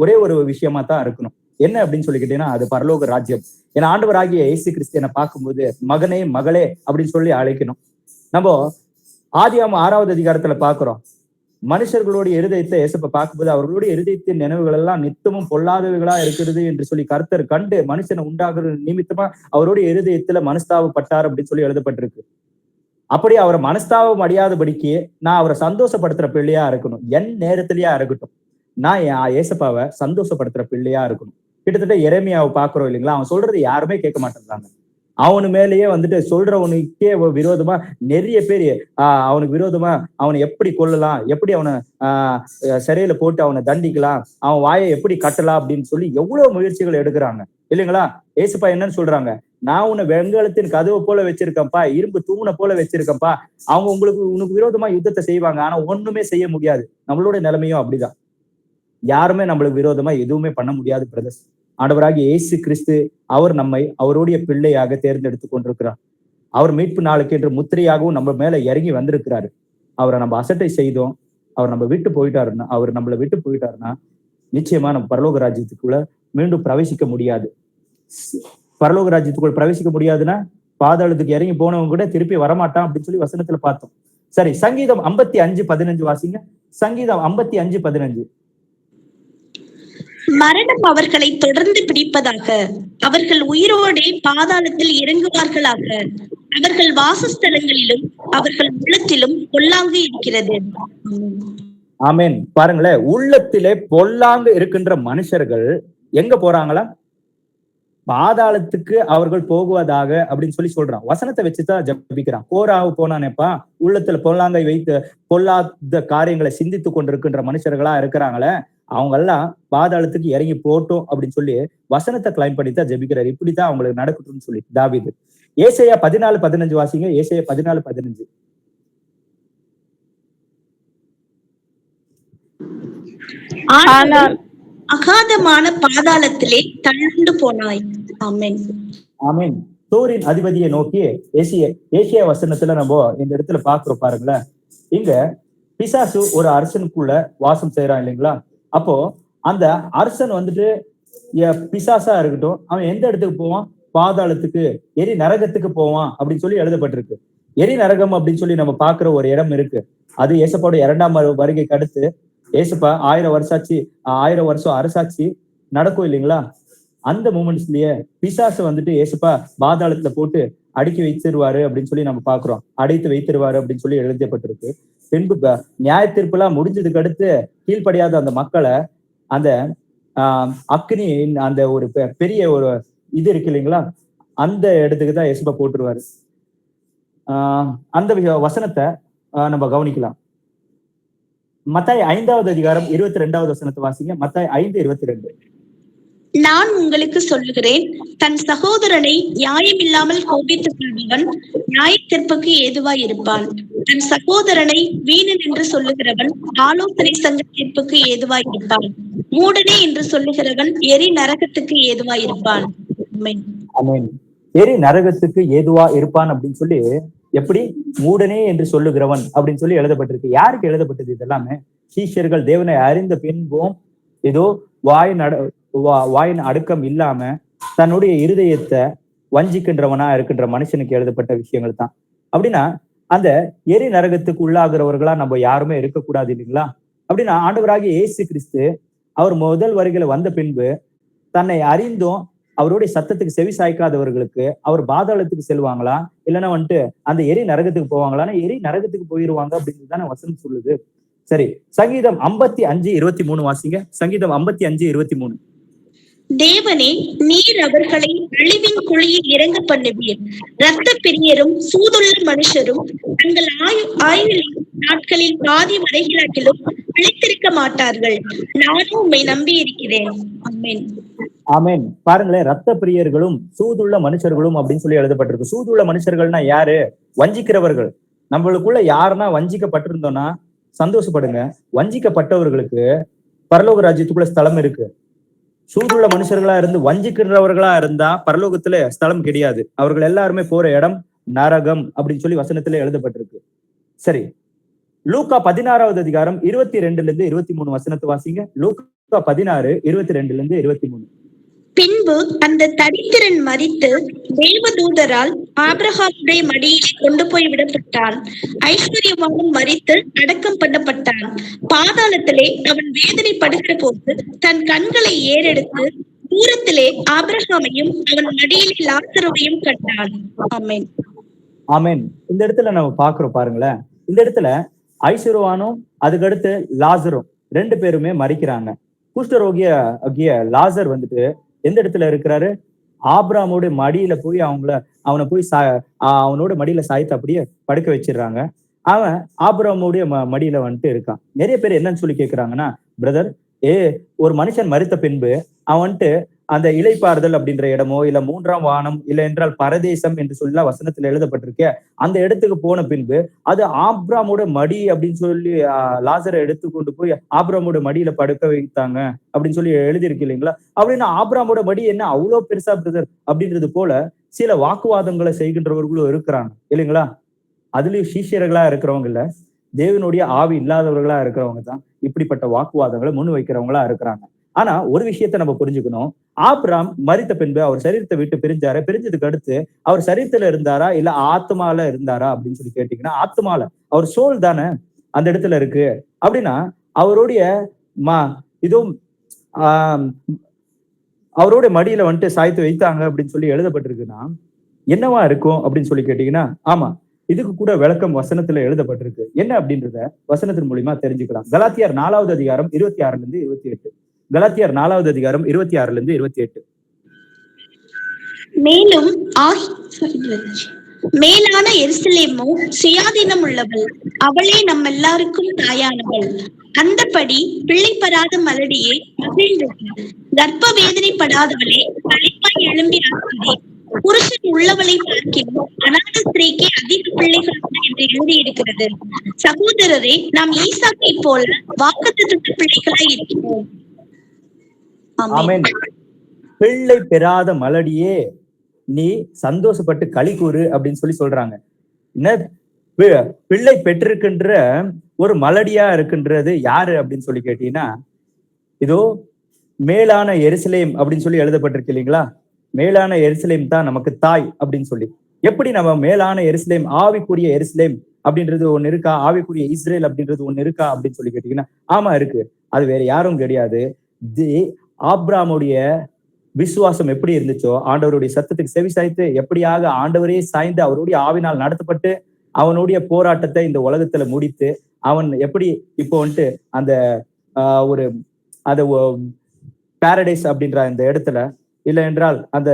ஒரே ஒரு விஷயமா தான் இருக்கணும். என்ன அப்படின்னு சொல்லி கேட்டீங்கன்னா அது பரலோக ராஜ்யம். ஏன்னா ஆண்டவராகிய இயேசு கிறிஸ்து பார்க்கும்போது மகனே மகளே அப்படின்னு சொல்லி அழைக்கணும். நம்ம ஆதியாகமம் 6வது அதிகாரத்துல பாக்குறோம். மனுஷர்களுடைய இருதயத்தை இயேசுப்ப பார்க்கும்போது அவர்களுடைய இருதயத்தின் நினைவுகள் எல்லாம் நித்தமும் பொல்லாதவைகளா இருக்கிறது என்று சொல்லி கர்த்தர் கண்டு மனுஷனை உண்டாகிறது நிமித்தமா அவருடைய இருதயத்துல மனஸ்தாபப்பட்டார் அப்படின்னு சொல்லி எழுதப்பட்டிருக்கு. அப்படி அவரை மனஸ்தாபம் அடையாதபடிக்கு நான் அவரை சந்தோஷப்படுத்துற பிள்ளையா இருக்கணும். என் நேரத்திலேயா இருக்கட்டும் நான் ஏசப்பாவை சந்தோஷப்படுத்துற பிள்ளையா இருக்கணும். கிட்டத்தட்ட எரேமியாவை பாக்குறோம் இல்லைங்களா? அவன் சொல்றது யாருமே கேட்க மாட்டேங்கிறாங்க. அவனு மேலேயே வந்துட்டு சொல்றவனுக்கே விரோதமா நிறைய பேர் அவனுக்கு விரோதமா அவனை எப்படி கொல்லலாம், எப்படி அவனை சிறையில போட்டு அவனை தண்டிக்கலாம், அவன் வாயை எப்படி கட்டலாம் அப்படின்னு சொல்லி எவ்வளவு முயற்சிகள் எடுக்கிறாங்க இல்லைங்களா? ஏசுப்பா என்னன்னு சொல்றாங்க? நான் உன்னை வெண்கலத்தின் கதவை போல வச்சிருக்கப்பா, இரும்பு தூணை போல வச்சிருக்கப்பா. அவங்க உனக்கு விரோதமா யுத்தத்தை செய்வாங்க, ஆனா ஒண்ணுமே செய்ய முடியாது. நம்மளோட நிலைமையும் அப்படிதான். யாருமே நம்மளுக்கு விரோதமா எதுவுமே பண்ண முடியாது பிரதர்ஸ். ஆண்டவராகிய இயேசு கிறிஸ்து அவர் நம்மை அவருடைய பிள்ளையாக தேர்ந்தெடுத்து கொண்டிருக்கிறார். அவர் மீட்பு நாளுக்கு என்று முத்திரையாகவும் நம்ம மேல இறங்கி வந்திருக்கிறாரு. அவரை நம்ம அசட்டை செய்தோம், அவர் நம்மளை விட்டு போயிட்டாருன்னா நிச்சயமா நம்ம பரலோக ராஜ்யத்துக்குள்ள மீண்டும் பிரவேசிக்க முடியாது. பரலோக ராஜ்யத்துக்குள்ள பிரவேசிக்க முடியாதுன்னா பாதாளத்துக்கு இறங்கி போனவங்க கூட திருப்பி வரமாட்டான் அப்படின்னு சொல்லி வசனத்துல பார்த்தோம். சரி, சங்கீதம் 55:15 வாசிங்க. சங்கீதம் 55:15. மரணம் அவர்களை தொடர்ந்து பிடிப்பதாக, அவர்கள் உயிரோடே பாதாளத்தில் இறங்குவார்களாக. அவர்கள் வாசஸ்தலங்களிலும் அவர்கள் உள்ளத்திலும் பொல்லாங்கு இருக்கிறது. ஆமென். பாருங்களேன், உள்ளத்திலே பொல்லாங்கு இருக்கின்ற மனுஷர்கள் எங்க போறாங்களா? பாதாளத்துக்கு அவர்கள் போகுவதாக அப்படின்னு சொல்லி சொல்றான். வசனத்தை வச்சுதான் ஜபிக்கிறான். கோராவு போனானேப்பா, உள்ளத்துல பொல்லாங்கை வைத்து பொல்லாத காரியங்களை சிந்தித்து கொண்டிருக்கின்ற மனுஷர்களா இருக்கிறாங்களே, அவங்க எல்லாம் பாதாளத்துக்கு இறங்கி போட்டோம் அப்படின்னு சொல்லி வசனத்தை கிளைம் பண்ணித்தான் ஜெபிக்கிறார். இப்படித்தான் அவங்களுக்கு நடக்கட்டும்னு சொல்லி தாவீது. ஏசாயா 14:15 வாசிங்க. ஏசாயா 14:15. ஆனால் அகாதமான பாதாளத்திலே தள்ளுண்டு போனாய். ஆமென். ஆமென். சோரின் அதிபதியை நோக்கி ஏசியா வசனத்துல நம்ம இந்த இடத்துல பாக்குறோம் பாருங்களேன். இங்க பிசாசு ஒரு அரசனுக்குள்ள வாசம் செய்யறான் இல்லைங்களா? அப்போ அந்த அரசன் வந்துட்டு பிசாசா இருக்கட்டும், அவன் எந்த இடத்துக்கு போவான்? பாதாளத்துக்கு, எரி நரகத்துக்கு போவான் அப்படின்னு சொல்லி எழுதப்பட்டிருக்கு. எரி நரகம் அப்படின்னு சொல்லி நம்ம பாக்குற ஒரு இடம் இருக்கு. அது ஏசப்பாவோட 2ஆம் வருகைக்கு அடுத்து ஏசப்பா 1000 வருஷம் அரசாட்சி நடக்கும் இல்லைங்களா? அந்த மூமெண்ட்ஸ்லயே பிசாசு வந்துட்டு ஏசப்பா பாதாளத்துல போட்டு அடுக்கி வைத்திருவாரு அப்படின்னு சொல்லி நம்ம பாக்குறோம். அடைத்து வைத்திருவாரு அப்படின்னு சொல்லி எழுதப்பட்டிருக்கு. பின்பு நியாய தீர்ப்பு எல்லாம் முடிஞ்சதுக்கு அடுத்து கீழ்ப்படியாத அந்த மக்களை அந்த அக்னி அந்த ஒரு பெரிய ஒரு இது இருக்கு இல்லைங்களா, அந்த இடத்துக்கு தான் ஏசப்பா போட்டுருவாரு. அந்த வசனத்தை நம்ம கவனிக்கலாம். மத்தாய் 5வது அதிகாரம் 22வது வசனத்தை வாசிங்க. மத்தாய் 5:22. நான் உங்களுக்கு சொல்லுகிறேன், தன் சகோதரனை நியாயமில்லாமல் கோபித்துக் கொள்பவன் நியாய தீர்ப்புக்கு ஏதுவாய் இருப்பான். தன் சகோதரனை வீணன் என்று சொல்லுகிறவன் ஆலோசனை சங்க தீர்ப்புக்கு ஏதுவாய் இருப்பான். மூடனே என்று சொல்லுகிறவன் எரி நரகத்துக்கு ஏதுவாய் இருப்பான். ஆமென். ஆமென். எரி நரகத்துக்கு ஏதுவா இருப்பான் அப்படின்னு சொல்லி, எப்படி மூடனே என்று சொல்லுகிறவன் அப்படின்னு சொல்லி எழுதப்பட்டிருக்கு. யாருக்கு எழுதப்பட்டது இதெல்லாமே? சீஷர்கள் தேவனை அறிந்த பின்பும் ஏதோ வாயின் அடுக்கம் இல்லாம தன்னுடைய இருதயத்தை வஞ்சிக்கின்றவனா இருக்கின்ற மனுஷனுக்கு எழுதப்பட்ட விஷயங்கள் தான். அப்படின்னா அந்த எரி நரகத்துக்கு உள்ளாகிறவர்களா நம்ம யாருமே இருக்கக்கூடாது இல்லைங்களா? அப்படின்னா ஆண்டவராகிய இயேசு கிறிஸ்து அவர் முதல் வருகையில வந்த பின்பு தன்னை அறிந்தும் அவருடைய சத்தத்துக்கு செவி சாய்க்காதவர்களுக்கு அவர் பாதாளத்துக்கு செல்வாங்களா, இல்லைன்னா வந்துட்டு அந்த எரி நரகத்துக்கு போவாங்களான்னா எரி நரகத்துக்கு போயிருவாங்க அப்படின்னு தானே வசனம் சொல்லுது. சரி, சங்கீதம் 55:23 வாசிங்க. சங்கீதம் 55:23. தேவனே, நீர் அவர்களை அழிவின் குழியில் இறங்க பண்ணுவீர். இரத்த பிரியரும் சூதுள்ள மனுஷரும் தங்கள் ஆயுளின் நாட்களில் பாதி வரைகிலாட்டிலும் பிழைத்திருக்க மாட்டார்கள். நானும் உம்மை நம்பி இருக்கிறேன். ஆமென். ஆமென். பாருங்களேன், ரத்த பிரியர்களும் சூதுள்ள மனுஷர்களும் அப்படின்னு சொல்லி எழுதப்பட்டிருக்கு. சூதுள்ள மனுஷர்கள்னா யாரு? வஞ்சிக்கிறவர்கள். நம்மளுக்குள்ள யாருன்னா வஞ்சிக்கப்பட்டிருந்தோம்னா சந்தோஷப்படுங்க. வஞ்சிக்கப்பட்டவர்களுக்கு பரலோக ராஜ்யத்துக்குள்ள ஸ்தலம் இருக்கு. சூதுள்ள மனுஷர்களா இருந்து வஞ்சிக்கிறவர்களா இருந்தா பரலோகத்துல ஸ்தலம் கிடையாது. அவர்கள் எல்லாருமே போற இடம் நரகம் அப்படின்னு சொல்லி வசனத்துல எழுதப்பட்டிருக்கு. சரி, லூக்கா 16:22-23 வசனத்தை வாசிங்க. லூக்கா 16:22-23. பின்பு அந்த தரித்திரன் மரித்து தேவதூதரால் ஆபிரகாமுடைய மடியிலே கொண்டு போய் விடப்பட்டான். ஐஸ்வர்யவானும் மரித்து அடக்கம் பண்ணப்பட்டான். பாதாளத்திலே அவன் வேதனைப்படுகிற போது தன் கண்களை ஏறெடுத்து தூரத்திலே ஆபிரகாமையும் அவன் மடியிலே லாசருவையும் கண்டான். ஆமென். ஆமென். இந்த இடத்துல நம்ம பாக்குறோம் பாருங்களேன். இந்த இடத்துல ஐஸ்வர்யவானும் அதுக்கடுத்து லாசரும் 2 பேருமே மரிக்கிறாங்க. குஷ்டரோகிய லாசர் வந்துட்டு எந்த இடத்துல இருக்கிறாரு? ஆபிரகாமோட மடியில போய் அவனை போய் அவனோட மடியில சாய்த்து அப்படியே படுக்க வச்சிடுறாங்க. அவன் ஆபிரகாமோடைய மடியில வந்துட்டு இருக்கான். நிறைய பேர் என்னன்னு சொல்லி கேட்கிறாங்கன்னா, பிரதர், ஒரு மனுஷன் மரித்த பின்பு அவன் வந்துட்டு அந்த இளைப்பாறுதல் அப்படின்ற இடமோ இல்ல 3ஆம் வானம் இல்ல என்றால் பரதேசம் என்று சொல்ல வசனத்துல எழுதப்பட்டிருக்க அந்த இடத்துக்கு போன பின்பு அது ஆபிரகாமோட மடி அப்படின்னு சொல்லி லாசரை எடுத்து கொண்டு போய் ஆபிரகாமோட மடியில படுக்க வைத்தாங்க அப்படின்னு சொல்லி எழுதியிருக்கு இல்லைங்களா? அப்படின்னா ஆபிரகாமோட மடி என்ன அவ்வளவு பெருசா பிரதர் அப்படின்றது போல சில வாக்குவாதங்களை செய்கின்றவர்களும் இருக்கிறாங்க இல்லைங்களா? அதுலயும் சீஷர்களா இருக்கிறவங்க இல்ல, தேவனுடைய ஆவி இல்லாதவர்களா இருக்கிறவங்க தான் இப்படிப்பட்ட வாக்குவாதங்களை முன் வைக்கிறவங்களா இருக்கிறாங்க. ஆனா ஒரு விஷயத்த நம்ம புரிஞ்சுக்கணும். ஆபிரகாம் மரித்த பின்பு அவர் சரீரத்தை விட்டு பிரிஞ்சாரு. பிரிஞ்சதுக்கு அடுத்து அவர் சரீரத்துல இருந்தாரா இல்ல ஆத்மால இருந்தாரா அப்படின்னு சொல்லி கேட்டீங்கன்னா, ஆத்மால. அவர் சோல் தானே அந்த இடத்துல இருக்கு. அப்படின்னா அவருடைய இதுவும் அவருடைய மடியில வந்துட்டு சாய்த்து வைத்தாங்க அப்படின்னு சொல்லி எழுதப்பட்டிருக்குன்னா என்னவா இருக்கும் அப்படின்னு சொல்லி கேட்டீங்கன்னா, ஆமா, இதுக்கு கூட விளக்கம் வசனத்துல எழுதப்பட்டிருக்கு. என்ன அப்படின்றத வசனத்தின் மூலியமா தெரிஞ்சுக்கலாம். கலாத்தியர் 4:26-28. கலாத்தியர் 4:26-28. மேலும் மேலான எருசலேமோ சுயாதீனம் உள்ளவள், அவளே நம்ம எல்லாருக்கும் தாயானவள். அந்தபடி பிள்ளை பெறாத மலடியே மகிழ்ந்தது, கர்ப்ப வேதனைப்படாதவளே களிப்பாய் எழும்பி ஆசிரியே. புருஷன் உள்ளவளை பார்க்கிறோம், அநாத ஸ்திரீக்கு அதிக பிள்ளைகள் என்று எழுதியிருக்கிறது. சகோதரரே, நாம் ஈசாக்கை போல வாக்குத்தத்த பிள்ளைகளாய் இருக்கிறோம். ஆமென். பிள்ளை பெறாத மலடியே நீ சந்தோஷப்பட்டு களி கூறு அப்படின்னு சொல்லி சொல்றாங்க. என்ன பிள்ளை பெற்றிருக்கின்ற ஒரு மலடியா இருக்கின்றது யாரு அப்படின்னு சொல்லி கேட்டீங்கன்னா, இதோ மேலான எருசலேம் அப்படின்னு சொல்லி எழுதப்பட்டிருக்கு இல்லைங்களா? மேலான எருசலேம் தான் நமக்கு தாய் அப்படின்னு சொல்லி. எப்படி நம்ம மேலான எருசலேம், ஆவிக்குரிய எருசலேம் அப்படின்றது ஒண்ணு இருக்கா? ஆவிக்குரிய இஸ்ரேல் அப்படின்றது ஒண்ணு இருக்கா அப்படின்னு சொல்லி கேட்டீங்கன்னா, ஆமா இருக்கு. அது வேற யாரும் கிடையாது. ஆபிரகாமுடைய விசுவாசம் எப்படி இருந்துச்சோ, ஆண்டவருடைய சத்தத்துக்கு செவி சாய்த்து எப்படியாக ஆண்டவரே சாய்ந்து அவருடைய ஆவினால் நடத்தப்பட்டு அவனுடைய போராட்டத்தை இந்த உலகத்துல முடித்து அவன் எப்படி இப்போ வந்துட்டு அந்த ஒரு அந்த பாரடைஸ் அப்படின்ற அந்த இடத்துல இல்லை என்றால் அந்த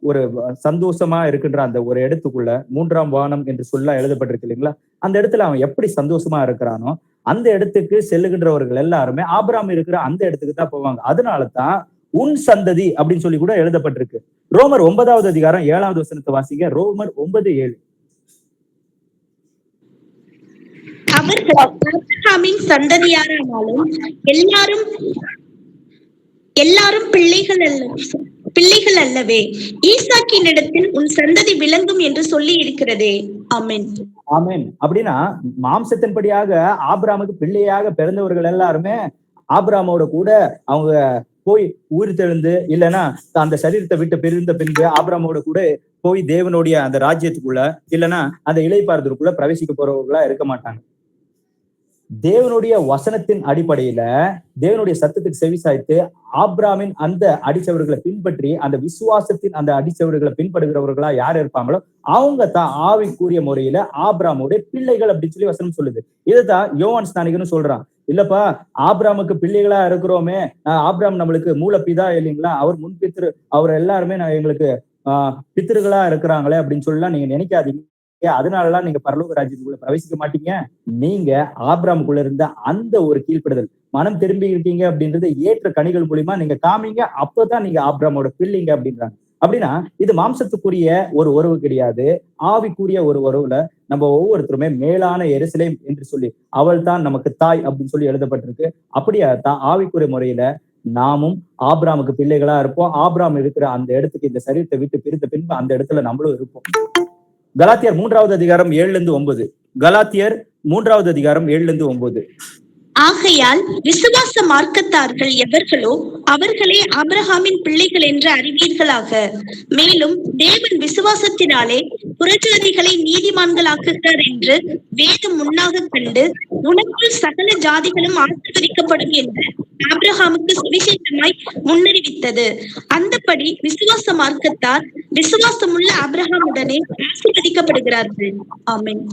ஒரு சந்தோஷமா இருக்கின்ற அந்த ஒரு இடத்துக்குள்ள 3ஆம் வானம் என்று சொல்ல எழுதப்பட்டிருக்கு இல்லைங்களா? அந்த இடத்துல அவன் எப்படி சந்தோஷமா இருக்கிறானோ அந்த இடத்துக்கு செல்லுகின்றவர்கள் எல்லாருமே ஆபிரகாம் இருக்கிற அந்த இடத்துக்கு தான் போவாங்க. அதனாலதான் உன் சந்ததி அப்படின்னு சொல்லி கூட எழுதப்பட்டிருக்கு. ரோமர் 9வது அதிகாரம் 7வது வசனத்தை வாசிங்க. ரோமர் 9:7. அவர்கள் ஆபிரகாமின் சந்ததியாரானாலும் எல்லாரும் பிள்ளைகள் அல்லவே. ஈசாக்கின் இடத்தில் உன் சந்ததி விளங்கும் என்று சொல்லி இருக்கிறதே. ஆமென். ஆமென். அப்படின்னா மாம்சத்தின்படியாக ஆபிரகாமுக்கு பிள்ளையாக பிறந்தவர்கள் எல்லாருமே ஆபிரகாமோட கூட அவங்க போய் உயிர் தெழுந்து, இல்லைன்னா அந்த சரீரத்தை விட்டு பிரிந்த பின்பு ஆபிரகாமோட கூட போய் தேவனுடைய அந்த ராஜ்யத்துக்குள்ள, இல்லைன்னா அந்த இளைப்பாறுதலுக்குள்ள பிரவேசிக்க போறவர்களா இருக்க மாட்டாங்க. தேவனுடைய வசனத்தின் அடிப்படையில தேவனுடைய சத்தத்துக்கு செவிசாய்த்து ஆபிரகாமின் அந்த அடிச்சவர்களை பின்பற்றி அந்த விசுவாசத்தின் அந்த அடிச்சவர்களை பின்படுகிறவர்களா யார் இருப்பாங்களோ அவங்க தான் ஆவிக்குரிய முறையில ஆபிரகாமுடைய பிள்ளைகள் அப்படின்னு சொல்லி வசனம் சொல்லுது. இதுதான் யோவான் ஸ்நானிகன்னு சொல்றான். இல்லப்பா, ஆபிரகாமுக்கு பிள்ளைகளா இருக்கிறோமே, ஆபிரகாம் நம்மளுக்கு மூல பிதா இல்லைங்களா, அவர் முன் பித்திரு, அவர் எல்லாருமே எங்களுக்கு பித்திருகளா இருக்கிறாங்களே அப்படின்னு சொல்லலாம் நீங்க நினைக்காதீங்க. அதனாலலாம் நீங்க பரலோக ராஜ்யத்துக்குள்ள பிரவேசிக்க மாட்டீங்க. நீங்க ஆபிரகாமுக்குள்ள இருந்த அந்த ஒரு கீழ்ப்படுதல், மனம் திரும்பி இருக்கீங்க அப்படின்றது ஏற்ற கனிகள் மூலியமா நீங்க காமிங்க. அப்பதான் நீங்க ஆபிரகாமோட பிள்ளைங்க அப்படின்றாங்க. அப்படின்னா இது மாம்சத்துக்குரிய ஒரு உறவு கிடையாது, ஆவிக்குரிய ஒரு உறவுல நம்ம ஒவ்வொருத்தருமே மேலான எருசலேம் என்று சொல்லி அவள் தான் நமக்கு தாய் அப்படின்னு சொல்லி எழுதப்பட்டிருக்கு. அப்படியா தான் ஆவிக்குரிய முறையில நாமும் ஆபிரகாமுக்கு பிள்ளைகளா இருப்போம். ஆபிரகாம் இருக்கிற அந்த இடத்துக்கு இந்த சரீரத்தை விட்டு பிரித்த பின்பு அந்த இடத்துல நம்மளும் இருப்போம். கலாத்தியர் 3வது அதிகாரம் 7-9. கலாத்தியர் 3வது அதிகாரம் 7-9. ஆகையால் விசுவாச மார்க்கத்தார்கள் எவர்களோ அவர்களே ஆபிரகாமின் பிள்ளைகள் என்று அறிவீர்களாக. மேலும் தேவன் விசுவாசத்தினாலே புறஜாதிகளை நீதிமான்களாக்குகிறார் என்று வேதம் முன்னாக கண்டு, உனக்குள் சகல ஜாதிகளும் ஆசீர்வதிக்கப்படும் என்று ஆபிரகாமுக்கு சுவிசேஷமாய் முன்னறிவித்தது. அந்தபடி விசுவாச மார்க்கத்தார் விசுவாசமுள்ள ஆபிரகாமுடனே ஆசீர்வதிக்கப்படுகிறார்கள். ஆமென்.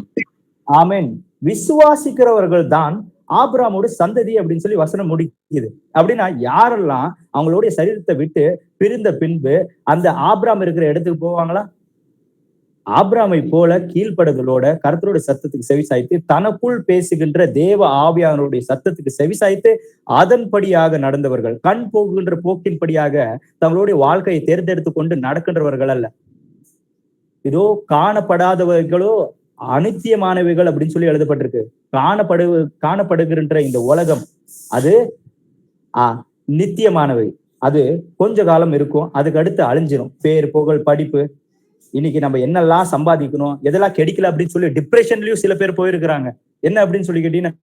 ஆமென். விசுவாசிக்கிறவர்கள் தான் ஆபிரகாமோட சந்ததி அப்படின்னு சொல்லி வசனம் முடிக்குது. அப்படின்னா யாரெல்லாம் அவங்களுடைய சரீரத்தை விட்டு பிரிந்த பின்பு அந்த ஆபிரகாம் இருக்கிற இடத்துக்கு போவாங்களா? ஆபிரகாமை போல கீழ்ப்படுதலோட கர்த்தருடைய சத்தத்துக்கு செவிசாய்த்து தனக்குள் பேசுகின்ற தேவ ஆவியானவருடைய சத்தத்துக்கு செவிசாய்த்து அதன்படியாக நடந்தவர்கள், கண் போகுகின்ற போக்கின்படியாக தங்களுடைய வாழ்க்கையை தேர்ந்தெடுத்து கொண்டு நடக்கின்றவர்கள் அல்ல. இதோ காணப்படாதவர்களோ அனித்தியமானவைகள் அப்படின்னு சொல்லி எழுதப்பட்டிருக்கு. காணப்படுகின்ற இந்த உலகம் அது நித்தியமானவை. அது கொஞ்ச காலம் இருக்கும், அதுக்கு அடுத்து அழிஞ்சிடும். பேர், புகழ், படிப்பு, இன்னைக்கு நம்ம என்னெல்லாம் சம்பாதிக்கணும், எதெல்லாம் கிடைக்கல அப்படின்னு சொல்லி டிப்ரெஷன்லயும் சில பேர் போயிருக்கிறாங்க. என்ன அப்படின்னு சொல்லி கேட்டீங்கன்னா,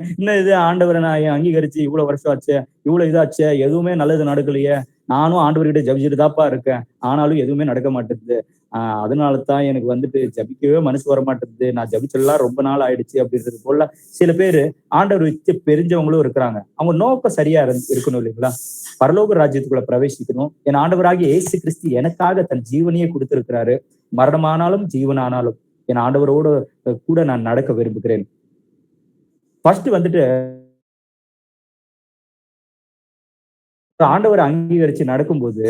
இன்னும் இது ஆண்டவரை நான் அங்கீகரிச்சு இவ்வளவு வருஷம் ஆச்சு, இவ்வளவு இதாச்சு, எதுவுமே நல்லது நடக்கலையே, நானும் ஆண்டவர்கிட்ட ஜபிச்சுட்டு தாப்பா இருக்கேன், ஆனாலும் எதுவுமே நடக்க மாட்டேங்குது, அதனாலதான் எனக்கு வந்துட்டு ஜபிக்கவே மனசு வர மாட்டேங்குது, நான் ஜபிச்செல்லாம் ரொம்ப நாள் ஆயிடுச்சு அப்படின்றது போல சில பேரு ஆண்டவர் வச்சு பெரிஞ்சவங்களும் இருக்கிறாங்க. அவங்க நோக்கம் சரியா இருக்கணும் இல்லைங்களா? பரலோக ராஜ்யத்துக்குள்ள பிரவேசிக்கணும். என் ஆண்டவராகிய இயேசு கிறிஸ்து எனக்காக தன் ஜீவனையே கொடுத்திருக்கிறாரு. மரணமானாலும் ஜீவனானாலும் என் ஆண்டவரோட கூட நான் நடக்க விரும்புகிறேன். ஃபர்ஸ்ட் வந்துட்டு ஆண்டவரை அங்கீகரிச்சு நடக்கும்போது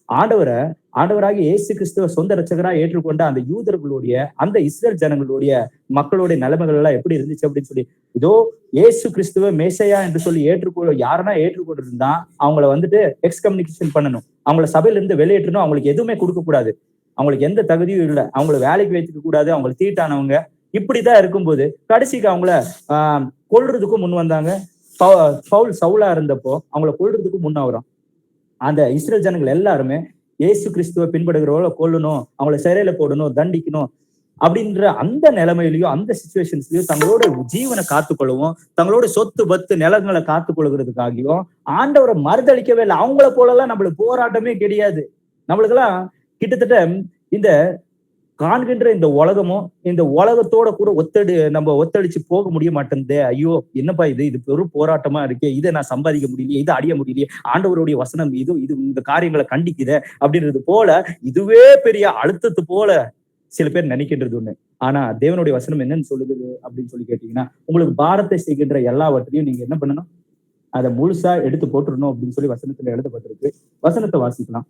ஆண்டவராகிய இயேசு கிறிஸ்துவ சொந்த ரட்சகரா ஏற்றுக்கொண்ட அந்த யூதர்களுடைய, அந்த இஸ்ரேல் ஜனங்களுடைய மக்களுடைய நிலைமைகள் எல்லாம் எப்படி இருந்துச்சு அப்படின்னு சொல்லி, இதோ இயேசு கிறிஸ்துவ மேசையா என்று சொல்லி யாருன்னா ஏற்றுக்கொண்டு இருந்தா அவங்கள வந்துட்டு எக்ஸ்கம்யூனிகேஷன் பண்ணணும், அவங்கள சபையில இருந்து வெளியேற்றணும், அவங்களுக்கு எதுவுமே கொடுக்க கூடாது, அவங்களுக்கு எந்த தகுதியும் இல்லை, அவங்களை வேலைக்கு வைத்துக்க கூடாது, அவங்களை தீட்டானவங்க. இப்படிதான் இருக்கும்போது கடைசிக்கு அவங்கள கொல்றதுக்கும் முன் வந்தாங்க. பவுல் சவுலா இருந்தப்போ அவங்கள கொல்றதுக்கும் முன்னாவரும். அந்த இஸ்ரேல் ஜனங்கள் எல்லாருமே இயேசு கிறிஸ்துவ பின்படுகிறவங்கள கொல்லணும், அவங்கள சிறையில போடணும், தண்டிக்கணும் அப்படின்ற அந்த நிலைமையிலயும் அந்த சிச்சுவேஷன்ஸ்லயும் தங்களோட ஜீவனை காத்துக்கொள்ளவும், தங்களோட சொத்து பத்து நிலங்களை காத்துக்கொள்கிறதுக்காகவும் ஆண்டவரை மறுதளிக்கவே இல்லை. அவங்கள போலலாம் நம்மளுக்கு போராட்டமே கிடையாது. நம்மளுக்கெல்லாம் கிட்டத்தட்ட இந்த காண்கின்ற இந்த உலகமும் இந்த உலகத்தோட கூட ஒத்தடிச்சு போக முடிய மாட்டேங்குது. ஐயோ என்னப்பா இது பெரும் போராட்டமா இருக்கே, இதை நான் சம்பாதிக்க முடியலையே, இதை அடைய முடியலையே, ஆண்டவருடைய வசனம் இது இந்த காரியங்களை கண்டிக்குது அப்படின்றது போல இதுவே பெரிய அழுத்தத்து போல சில பேர் நினைக்கின்றது ஒண்ணு. ஆனா தேவனுடைய வசனம் என்னன்னு சொல்லுது அப்படின்னு சொல்லி கேட்டீங்கன்னா, உங்களுக்கு பாரத்தை செய்கின்ற எல்லாவற்றையும் நீங்க என்ன பண்ணணும், அதை முழுசா எடுத்து போட்டுடணும் அப்படின்னு சொல்லி வசனத்துல எழுதப்பட்டிருக்கு. வசனத்தை வாசிக்கலாம்.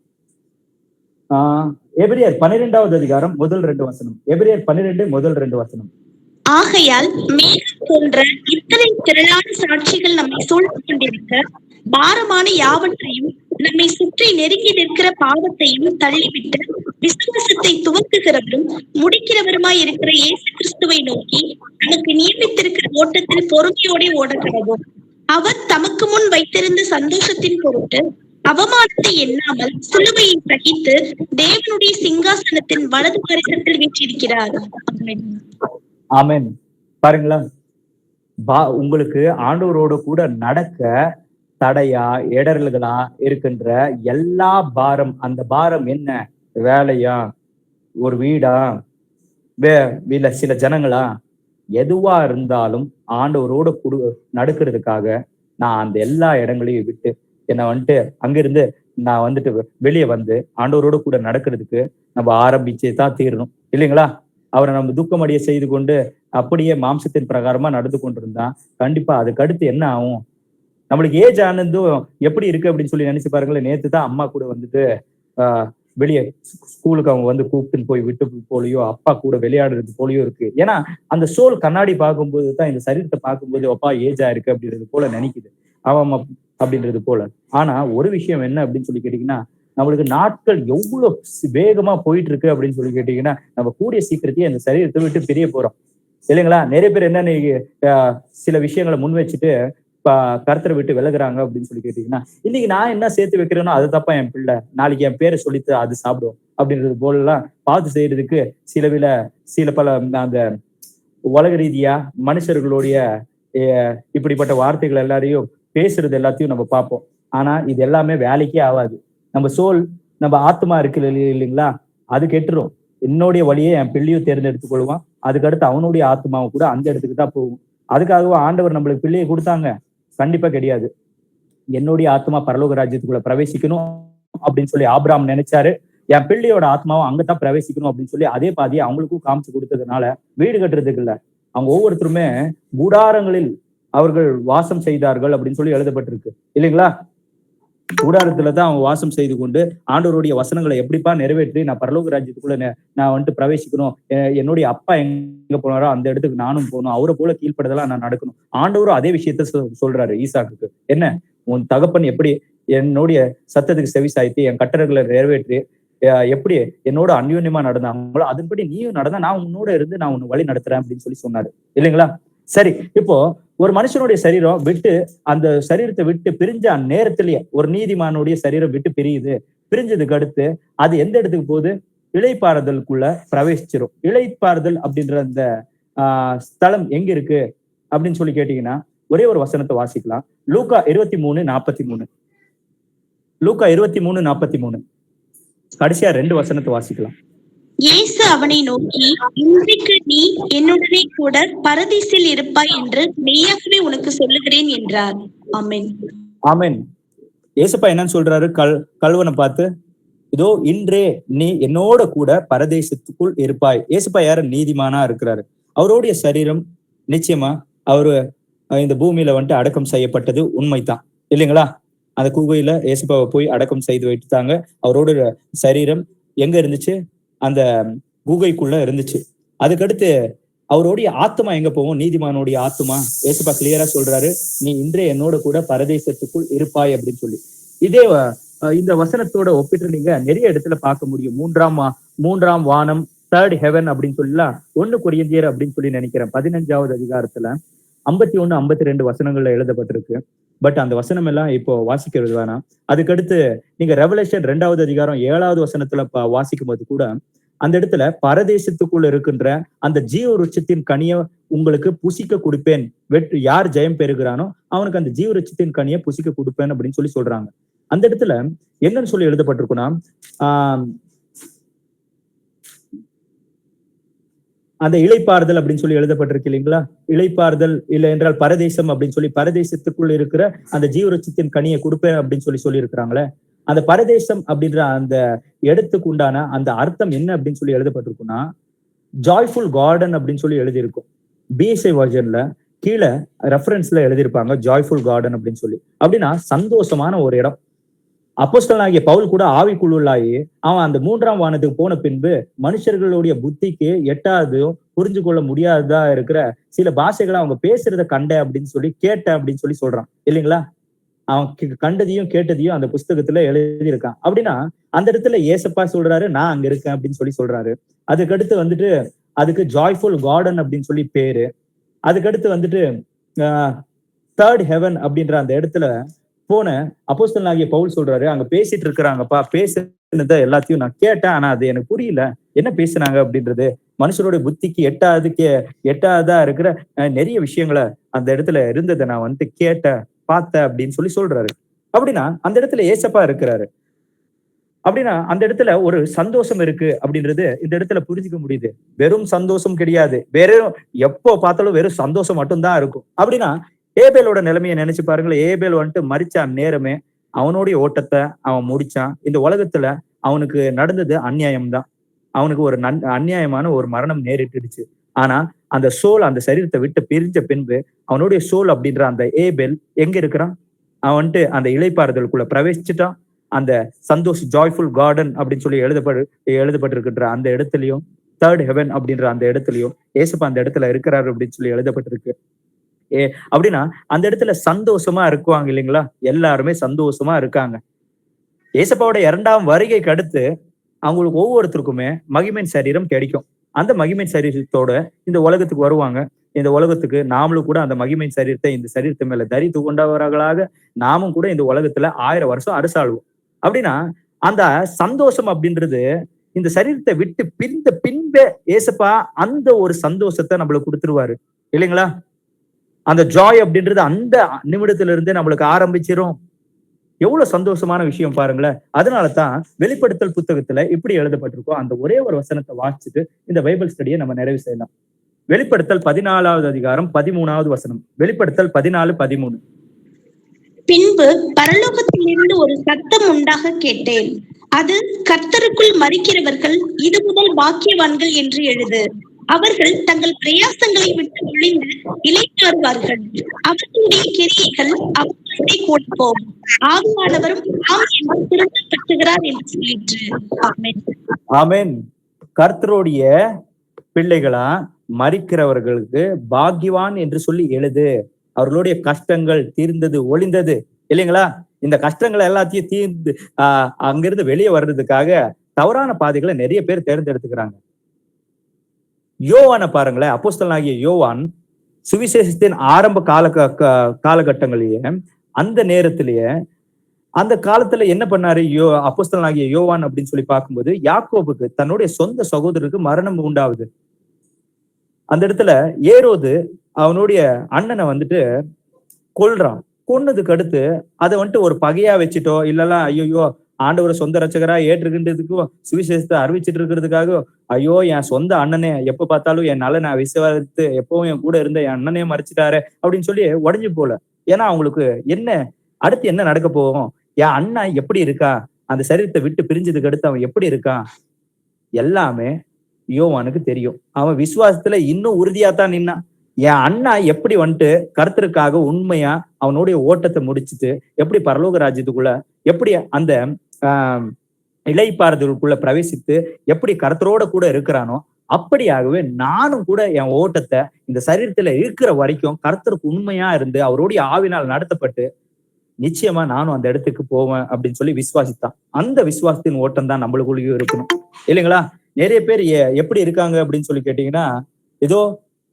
எபிரேயர் 12வது அதிகாரம் முதல் 2 வசனம். எபிரேயர் 12 முதல் 2 வசனம். ஆகையால் மேகம் போன்ற இத்தனை திரளான சாட்சிகள் நம்மை சூழ்ந்து கொண்டிருக்க பாரமான யாவற்றையும் நம்மை சுற்றி நெருங்கி நிற்கிற பாவத்தையும் தள்ளிவிட்டு விசுவாசத்தை துவக்குகிறவரும் முடிக்கிறவருமாய் இருக்கிற இயேசு கிறிஸ்துவை நோக்கி நமக்கு நியமித்திருக்கிற ஓட்டத்தில் பொறுமையோட ஓட கடவோம். அவர் தமக்கு முன் வைத்திருந்த சந்தோஷத்தின் பொருட்டு அவமானத்தை எண்ணாமல் சிலுவையை சகித்து தேவனுடைய சிங்காசனத்தின் வலது பரிசத்தில் வீற்றிருக்கிறார். ஆமென். பாருங்களா, உங்களுக்கு ஆண்டவரோட கூட நடக்க தடையா இடர்களா இருக்கின்ற எல்லா பாரம், அந்த பாரம் என்ன? வேலையா, ஒரு வீடா, இல்ல சில ஜனங்களா, எதுவா இருந்தாலும் ஆண்டவரோட நடக்கிறதுக்காக நான் அந்த எல்லா இடங்களையும் விட்டு என்னை வந்துட்டு அங்கிருந்து நான் வந்துட்டு வெளியே வந்து ஆண்டவரோட கூட நடக்கிறதுக்கு நம்ம ஆரம்பிச்சே தான் தீரணும், இல்லைங்களா? அவரை நம்ம துக்கமடைய செய்து கொண்டு அப்படியே மாம்சத்தின் பிரகாரமா நடந்து கொண்டிருந்தா கண்டிப்பா அதுக்கு அடுத்து என்ன ஆகும்? நம்மளுக்கு ஏஜ் ஆனதும் எப்படி இருக்கு அப்படின்னு சொல்லி நினைச்சு பாருங்களேன். நேத்து தான் அம்மா கூட வந்துட்டு வெளியே ஸ்கூலுக்கு அவங்க வந்து கூப்பிட்டு போய் விட்டு போலியோ, அப்பா கூட விளையாடுறது போலியோ இருக்கு. ஏன்னா அந்த சோல் கண்ணாடி பார்க்கும்போது தான் இந்த சரீரத்தை பார்க்கும்போது அப்பா ஏஜ் ஆயிருக்கு அப்படின்றது போல நினைக்குது, அவன் அப்படின்றது போல. ஆனா ஒரு விஷயம் என்ன அப்படின்னு சொல்லி கேட்டீங்கன்னா, நம்மளுக்கு நாட்கள் எவ்வளவு வேகமா போயிட்டு இருக்கு அப்படின்னு சொல்லி கேட்டீங்கன்னா, நம்ம கூடிய சீக்கிரத்தையே அந்த சரீரத்தை விட்டு பிரிய போறோம், இல்லைங்களா? நிறைய பேர் என்ன சில விஷயங்களை முன் வச்சுட்டு கருத்தரை விட்டு விலகுறாங்க அப்படின்னு சொல்லி கேட்டீங்கன்னா, இன்னைக்கு நான் என்ன சேர்த்து வைக்கிறேனோ அது தப்பா என் பிள்ளை நாளைக்கு என் பேரை சொல்லிட்டு அது சாப்பிடும் அப்படின்றது போலலாம் பார்த்து செய்யறதுக்கு சில பல அந்த உலக ரீதியா மனுஷர்களுடைய இப்படிப்பட்ட வார்த்தைகள் எல்லாரையும் பேசுறது எல்லாத்தையும் நம்ம பார்ப்போம். ஆனா இது எல்லாமே வேலைக்கே ஆகாது. நம்ம சோல், நம்ம ஆத்மா இருக்கு இல்லைங்களா, அது கெட்டுரும். என்னுடைய வழியை என் பிள்ளையும் தேர்ந்தெடுத்துக் கொள்வான், அதுக்கடுத்து அவனுடைய ஆத்மாவும் கூட அந்த இடத்துக்கு தான் போகும். அதுக்காகவும் ஆண்டவர் நம்மளுக்கு பிள்ளையை கொடுத்தாங்க? கண்டிப்பா கிடையாது. என்னுடைய ஆத்மா பரலோக ராஜ்யத்துக்குள்ள பிரவேசிக்கணும் அப்படின்னு சொல்லி ஆபிரகாம் நினைச்சாரு. என் பிள்ளையோட ஆத்மாவும் அங்கதான் பிரவேசிக்கணும் அப்படின்னு சொல்லி அதே பாதியை அவங்களுக்கும் காமிச்சு கொடுத்ததுனால வீடு கட்டுறதுக்கு இல்ல, அவங்க ஒவ்வொருத்தருமே கூடாரங்களில் அவர்கள் வாசம் செய்தார்கள் அப்படின்னு சொல்லி எழுதப்பட்டிருக்கு, இல்லைங்களா? கூடாரத்துலதான் அவங்க வாசம் செய்து கொண்டு ஆண்டவருடைய வசனங்களை எப்படிப்பா நிறைவேற்றி நான் பரலோக ராஜ்யத்துக்குள்ள நான் வந்துட்டு பிரவேசிக்கணும், என்னுடைய அப்பா எங்க போனாரோ அந்த இடத்துக்கு நானும் போகணும், அவரை போல கீழ்ப்படுதலா நான் நடக்கணும். ஆண்டவரும் அதே விஷயத்த சொல்றாரு ஈசாக்குக்கு. என்ன, உன் தகப்பன் எப்படி என்னுடைய சத்தத்துக்கு செவி சாய்த்து என் கட்டளைகளை நிறைவேற்றி எப்படி என்னோட அந்யோன்யமா நடந்தாங்களோ அதன்படி நீயும் நடந்தா நான் உன்னோட இருந்து நான் உன்னை வழி நடத்துறேன் அப்படின்னு சொல்லி சொன்னாரு, இல்லைங்களா? சரி, இப்போ ஒரு மனுஷனுடைய சரீரம் விட்டு அந்த சரீரத்தை விட்டு பிரிஞ்ச நேரத்திலேயே ஒரு நீதிமானுடைய சரீரம் விட்டு பிரியுது. பிரிஞ்சதுக்கு அடுத்து அது எந்த இடத்துக்கு போகுது? இளைப்பாறுதலுக்குள்ள பிரவேசிச்சிடும். இளைப்பாறுதல் அப்படின்ற அந்த ஸ்தலம் எங்க இருக்கு அப்படின்னு சொல்லி கேட்டீங்கன்னா, ஒரே ஒரு வசனத்தை வாசிக்கலாம். லூக்கா 23:43. லூக்கா 23:43 கடைசியா 2 வசனத்தை வாசிக்கலாம். இயேசு அவனை நோக்கி, இன்றைக்கு நீ என்னுடனே கூட பரதீசில் இருப்பாய் என்று மெய்யாகவே உனக்கு சொல்லுகிறேன் என்றார். ஆமென். ஆமென். ஏசப்பா என்னன்னு சொல்றாரு கல்வனை பார்த்து? இதோ இன்றே நீ என்னோட கூட பரதேசத்துக்குள் இருப்பாய். ஏசப்பா யாரு? நீதிமானா இருக்கிறாரு. அவருடைய சரீரம் நிச்சயமா அவரு இந்த பூமியில வந்துட்டு அடக்கம் செய்யப்பட்டது உண்மைதான், இல்லைங்களா? அந்த குகையில ஏசப்பாவை போய் அடக்கம் செய்து வைத்தாங்க. அவரோட சரீரம் எங்க இருந்துச்சு? அந்த குகைக்குள்ள இருந்துச்சு. அதுக்கடுத்து அவருடைய ஆத்மா எங்க போகும்? நீதிமானுடைய ஆத்மா. ஏசப்பா கிளியரா சொல்றாரு, நீ இன்றே என்னோட கூட பரதேசத்துக்குள் இருப்பாய் அப்படின்னு சொல்லி. இதே இந்த வசனத்தோட ஒப்பிட்டு நீங்க நிறைய இடத்துல பார்க்க முடியும். மூன்றாம் வானம், தேர்ட் ஹெவன் அப்படின்னு சொல்லலாம். 1 கொரிந்தியர் அப்படின்னு சொல்லி நினைக்கிறேன் 15வது அதிகாரத்துல 51, 52 வசனங்கள்ல எழுதப்பட்டிருக்கு. பட் அந்த வசனம் எல்லாம் இப்போ வாசிக்கிறது வேணாம். அதுக்கடுத்து நீங்க ரெவலேஷன் 2வது அதிகாரம் 7வது வசனத்துல வாசிக்கும் போது கூட அந்த இடத்துல பரதேசத்துக்குள்ள இருக்கின்ற அந்த ஜீவ விருட்சத்தின் கனியை உங்களுக்கு புசிக்க கொடுப்பேன், யார் ஜெயம் பெறுகிறானோ அவனுக்கு அந்த ஜீவ விருட்சத்தின் கனியை புசிக்க கொடுப்பேன் அப்படின்னு சொல்லி சொல்றாங்க. அந்த இடத்துல என்னன்னு சொல்லி எழுதப்பட்டிருக்குன்னா, அந்த இளைப்பாறுதல் அப்படின்னு சொல்லி எழுதப்பட்டிருக்கு, இல்லைங்களா? இளைப்பாறுதல் இல்லை என்றால் பரதேசம் அப்படின்னு சொல்லி பரதேசத்துக்குள் இருக்கிற அந்த ஜீவரட்சத்தின் கனியை கொடுப்பேன் அப்படின்னு சொல்லி இருக்கிறாங்களே. அந்த பரதேசம் அப்படின்ற அந்த இடத்துக்கு உண்டான அந்த அர்த்தம் என்ன அப்படின்னு சொல்லி எழுதப்பட்டிருக்குன்னா, ஜாய்ஃபுல் கார்டன் அப்படின்னு சொல்லி எழுதியிருக்கும். பிஎஸ்ஐ வெர்ஷன்ல கீழே ரெஃபரன்ஸ்ல எழுதியிருப்பாங்க ஜாய்ஃபுல் கார்டன் அப்படின்னு சொல்லி. அப்படின்னா சந்தோஷமான ஒரு இடம். அப்போஸ்தலனாகிய பவுல் கூட ஆவிக்குள்ளாகி அவன் அந்த 3ஆம் வானத்துக்கு போன பின்பு மனுஷர்களுடைய புத்திக்கு எட்டாவதும் புரிஞ்சு கொள்ள முடியாததா இருக்கிற சில பாஷைகளை அவங்க பேசுறத கண்ட அப்படின்னு சொல்லி கேட்ட அப்படின்னு சொல்லி சொல்றான், இல்லைங்களா? அவன் கண்டதையும் கேட்டதையும் அந்த புஸ்தகத்துல எழுதியிருக்கான். அப்படின்னா அந்த இடத்துல ஏசப்பா சொல்றாரு, நான் அங்க இருக்கேன் அப்படின்னு சொல்லி சொல்றாரு. அதுக்கடுத்து வந்துட்டு அதுக்கு ஜாய்ஃபுல் கார்டன் அப்படின்னு சொல்லி பேரு. அதுக்கடுத்து வந்துட்டு தேர்ட் ஹெவன் அப்படின்ற அந்த இடத்துல போன அப்போஸ்தலனாகிய பவுல் சொல்றாரு, அங்க பேசிட்டு இருக்கிறாங்கப்பா, பேசுனத எல்லாத்தையும் நான் கேட்டேன், ஆனா அது எனக்கு புரியல, என்ன பேசுனாங்க அப்படின்றது. மனுஷனுடைய புத்திக்கு எட்டாததா இருக்கிற நிறைய விஷயங்களை அந்த இடத்துல இருந்ததை நான் வந்துட்டு கேட்டேன், பார்த்தேன் அப்படின்னு சொல்லி சொல்றாரு. அப்படின்னா அந்த இடத்துல ஏசப்பா இருக்கிறாரு. அப்படின்னா அந்த இடத்துல ஒரு சந்தோஷம் இருக்கு அப்படின்றது இந்த இடத்துல புரிஞ்சுக்க முடியுது. வெறும் சந்தோஷம் கிடையாது, வெறும் எப்போ பார்த்தாலும் வெறும் சந்தோஷம் மட்டும்தான் இருக்கும். அப்படின்னா ஏபேலோட நிலைமையை நினைச்சு பாருங்களேன். ஏபேல் வந்துட்டு மரிச்சான் நேரமே அவனுடைய ஓட்டத்தை அவன் முடிச்சான். இந்த உலகத்துல அவனுக்கு நடந்தது அநியாயம் தான். அவனுக்கு ஒரு அநியாயமான ஒரு மரணம் நேரிட்டுடுச்சு. ஆனா அந்த சோல் அந்த சரீரத்தை விட்டு பிரிஞ்ச பின்பு அவனுடைய சோல் அப்படின்ற அந்த ஏபேல் எங்க இருக்கிறான்? அவன் வந்துட்டு அந்த இளைப்பாறுதலுக்குள்ள பிரவேசிச்சுட்டான். அந்த சந்தோஷ் ஜாய்ஃபுல் கார்டன் அப்படின்னு சொல்லி எழுதப்பட்டிருக்கின்ற அந்த இடத்துலயும், தேர்ட் ஹெவன் அப்படின்ற அந்த இடத்துலயும் ஏசப்பா அந்த இடத்துல இருக்கிறாரு அப்படின்னு சொல்லி எழுதப்பட்டிருக்கு. அப்படின்னா அந்த இடத்துல சந்தோஷமா இருக்குவாங்க இல்லைங்களா? எல்லாருமே சந்தோஷமா இருக்காங்க. ஏசப்பாவோட 2ஆம் வருகைக்கு அடுத்து அவங்களுக்கு ஒவ்வொருத்தருக்குமே மகிமையின் சரீரம் கிடைக்கும். அந்த மகிமையின் சரீரத்தோட இந்த உலகத்துக்கு வருவாங்க. இந்த உலகத்துக்கு நாமளும் கூட அந்த மகிமையின் சரீரத்தை இந்த சரீரத்தை மேல தரித்து கொண்டவர்களாக நாமும் கூட இந்த உலகத்துல 1000 வருஷம் அரசாளுவோம். அப்படின்னா அந்த சந்தோஷம் அப்படின்றது இந்த சரீரத்தை விட்டு பிரிந்த பின்பே ஏசப்பா அந்த ஒரு சந்தோஷத்தை நம்மளுக்கு கொடுத்துருவாரு இல்லைங்களா? அந்த ஜாய் அப்படின்றது அந்த நிமிடத்துல இருந்தே நம்மளுக்கு ஆரம்பிச்சிரும். எவ்வளவு சந்தோஷமான விஷயம் பாருங்களேன். அதனாலதான் வெளிப்படுத்தல் புத்தகத்துல இப்படி எழுதப்பட்டிருக்கோம். அந்த ஒரே ஒரு வசனத்தை வாசிச்சுட்டு இந்த பைபிள் ஸ்டடியை நம்ம நிறைவு செய்யலாம். வெளிப்படுத்தல் 14வது அதிகாரம் 13வது வசனம். வெளிப்படுத்தல் 14:13. பின்பு பரலோகத்திலிருந்து ஒரு சத்தம் உண்டாக கேட்டேன். அது, கர்த்தருக்குள் மரிக்கிறவர்கள் இது முதல் பாக்கியவான்கள் என்று எழுது. அவர்கள் தங்கள் பிரயாசங்களை விட்டு ஒழிந்து இளைப்பாறுவார்கள். அவர்களுடைய கிரியைகள் அவர்களுடைய கொடுப்போம். ஆவியானவரும் திரும்ப கட்டுகிறார் என்று சொல்லிற்று. ஆமென். ஆமென். கர்த்தருடைய பிள்ளைகளா மரிக்கிறவர்களுக்கு பாக்கியவான் என்று சொல்லி எழுது. அவர்களுடைய கஷ்டங்கள் தீர்ந்தது, ஒளிந்தது இல்லைங்களா? இந்த கஷ்டங்களை எல்லாத்தையும் தீர்ந்து அங்கிருந்து வெளியே வர்றதுக்காக தவறான பாதைகளை நிறைய பேர் தேர்ந்தெடுத்துக்கிறாங்க. யோவானை பாருங்களேன். அப்போஸ்தலனாகிய யோவான் சுவிசேஷத்தின் ஆரம்ப காலகட்டங்களிலேயே அந்த நேரத்திலேயே அந்த காலத்துல என்ன பண்ணாரு அப்போஸ்தலனாகிய யோவான் அப்படின்னு சொல்லி பார்க்கும்போது, யாக்கோபுக்கு தன்னுடைய சொந்த சகோதரருக்கு மரணம் உண்டாகுது. அந்த இடத்துல ஏரோது அவனுடைய அண்ணனை வந்துட்டு கொல்றான். கொன்னதுக்கு அடுத்து அதை வந்துட்டு ஒரு பகையா வச்சுட்டோ இல்லலாம் ஐயோ ஆண்டவரை சொந்த ரட்சகரா ஏற்றுக்கின்றதுக்கும் சுவிசேஷத்தை அறிவிச்சிட்டு இருக்கிறதுக்காக ஐயோ என் சொந்த அண்ணனே எப்ப பார்த்தாலும் என் நல்ல நான் விசுவாசித்து எப்பவும் என் கூட இருந்த என் அண்ணனே மறைச்சிட்டாரு அப்படின்னு சொல்லி உடஞ்சு போல. ஏன்னா அவங்களுக்கு என்ன அடுத்து என்ன நடக்க போகும், என் அண்ணன் எப்படி இருக்கா, அந்த சரீரத்தை விட்டு பிரிஞ்சதுக்கு அடுத்து அவன் எப்படி இருக்கான், எல்லாமே யோவானுக்கு தெரியும். அவன் விசுவாசத்துல இன்னும் உறுதியாத்தான் நின்னான். என் அண்ணா எப்படி வந்துட்டு கர்த்தருக்காக உண்மையா அவனுடைய ஓட்டத்தை முடிச்சுட்டு எப்படி பரலோக ராஜ்யத்துக்குள்ள எப்படி அந்த இளைப்பாறுதலுக்குள்ள பிரவேசித்து எப்படி கர்த்தரோட கூட இருக்கிறானோ, அப்படியாகவே நானும் கூட என் ஓட்டத்தை இந்த சரீரத்துல இருக்கிற வரைக்கும் கர்த்தருக்கு உண்மையா இருந்து அவருடைய ஆவினால் நடத்தப்பட்டு நிச்சயமா நானும் அந்த இடத்துக்கு போவேன் அப்படின்னு சொல்லி விசுவாசித்தான். அந்த விசுவாசத்தின் ஓட்டம் தான் நம்மளுக்குள்ளேயும் இருக்கணும் இல்லைங்களா? நிறைய பேர் எப்படி இருக்காங்க அப்படின்னு சொல்லி கேட்டீங்கன்னா, ஏதோ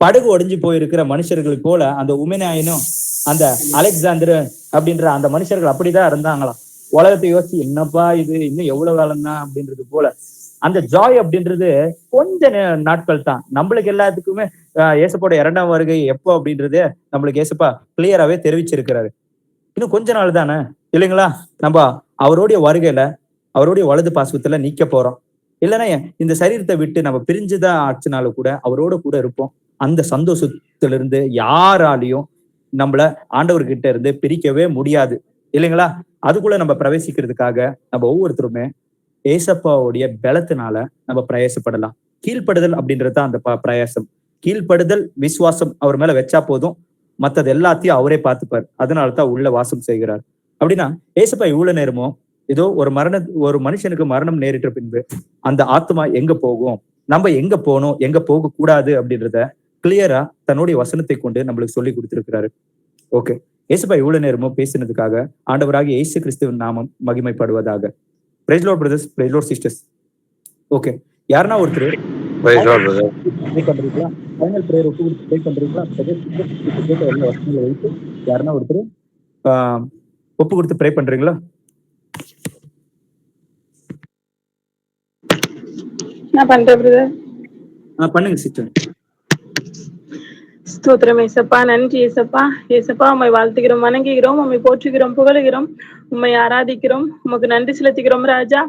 படகு ஒடிஞ்சு போயிருக்கிற மனுஷர்களுக்கு போல அந்த உமெனாயினும் அந்த அலெக்சாண்டர் அப்படின்ற அந்த மனுஷர்கள் அப்படிதான் இருந்தாங்களாம். உலகத்தை யோசிச்சு என்னப்பா இது இன்னும் எவ்வளவு காலம் தான் அப்படின்றது போல. அந்த ஜாய் அப்படின்றது கொஞ்ச நாட்கள் தான். நம்மளுக்கு எல்லாத்துக்குமே ஏசப்போட 2ஆம் வருகை எப்போ அப்படின்றது நம்மளுக்கு ஏசப்பா கிளியராவே தெரிவிச்சிருக்கிறாரு. இன்னும் கொஞ்ச நாள் தானே இல்லைங்களா? நம்ம அவருடைய வருகையில அவருடைய வலது பாசத்துல நிக்க போறோம். இல்லைன்னா இந்த சரீரத்தை விட்டு நம்ம பிரிஞ்சுதான் ஆச்சுனாலும் கூட அவரோட கூட இருப்போம். அந்த சந்தோஷத்திலிருந்து யாராலையும் நம்மள ஆண்டவர்கிட்ட இருந்து பிரிக்கவே முடியாது இல்லைங்களா? அதுக்குள்ள நம்ம பிரவேசிக்கிறதுக்காக நம்ம ஒவ்வொருத்தருமே ஏசப்பாவுடைய பலத்தினால நம்ம பிரயாசப்படலாம். கீழ்ப்படுதல் அப்படின்றது அந்த பிரயாசம். கீழ்ப்படுதல் விசுவாசம் அவர் மேல வச்சா போதும், மத்தது எல்லாத்தையும் அவரே பார்த்துப்பார். அதனாலதான் உள்ள வாசம் செய்கிறார். அப்படின்னா ஏசப்பா இவ்வளவு நேரமோ ஏதோ ஒரு மனுஷனுக்கு மரணம் நேரிட்ட பின்பு அந்த ஆத்மா எங்க போகும், நம்ம எங்க போகணும் எங்க போக கூடாது அப்படின்றத கிளியரா தன்னுடைய வசனத்தை கொண்டு நம்மளுக்கு சொல்லி கொடுத்திருக்கிறாரு. ஓகே, ஏசுப்பா இவ்வளவு நேரமும் பேசினதுக்காக ஆண்டவராகிய இயேசு கிறிஸ்துவின் நாமம் மகிமைப்படுவதாக. Praise Lord brothers, praise Lord sisters. Okay, யாருன்னா ஒருத்தர் பண்றீங்களா? ஃபைனல் பிரேயர் ஒப்பு பண்றீங்களா? வசனங்களை வைத்து யாருன்னா ஒருத்தர் ஒப்பு கொடுத்து ப்ரே பண்றீங்களா? நான் பண்றேன் பிரதர். பண்ணுங்க சிஸ்டர். ஸ்தோத்திரம் ஏசப்பா, நன்றி ஏசப்பா. ஏசப்பா, உம்மை வாழ்த்துகிறோம், வணங்குகிறோம், உம்மை போற்றுகிறோம், புகழுகிறோம், உம்மை ஆராதிக்கிறோம், உமக்கு நன்றி செலுத்துகிறோம் ராஜா.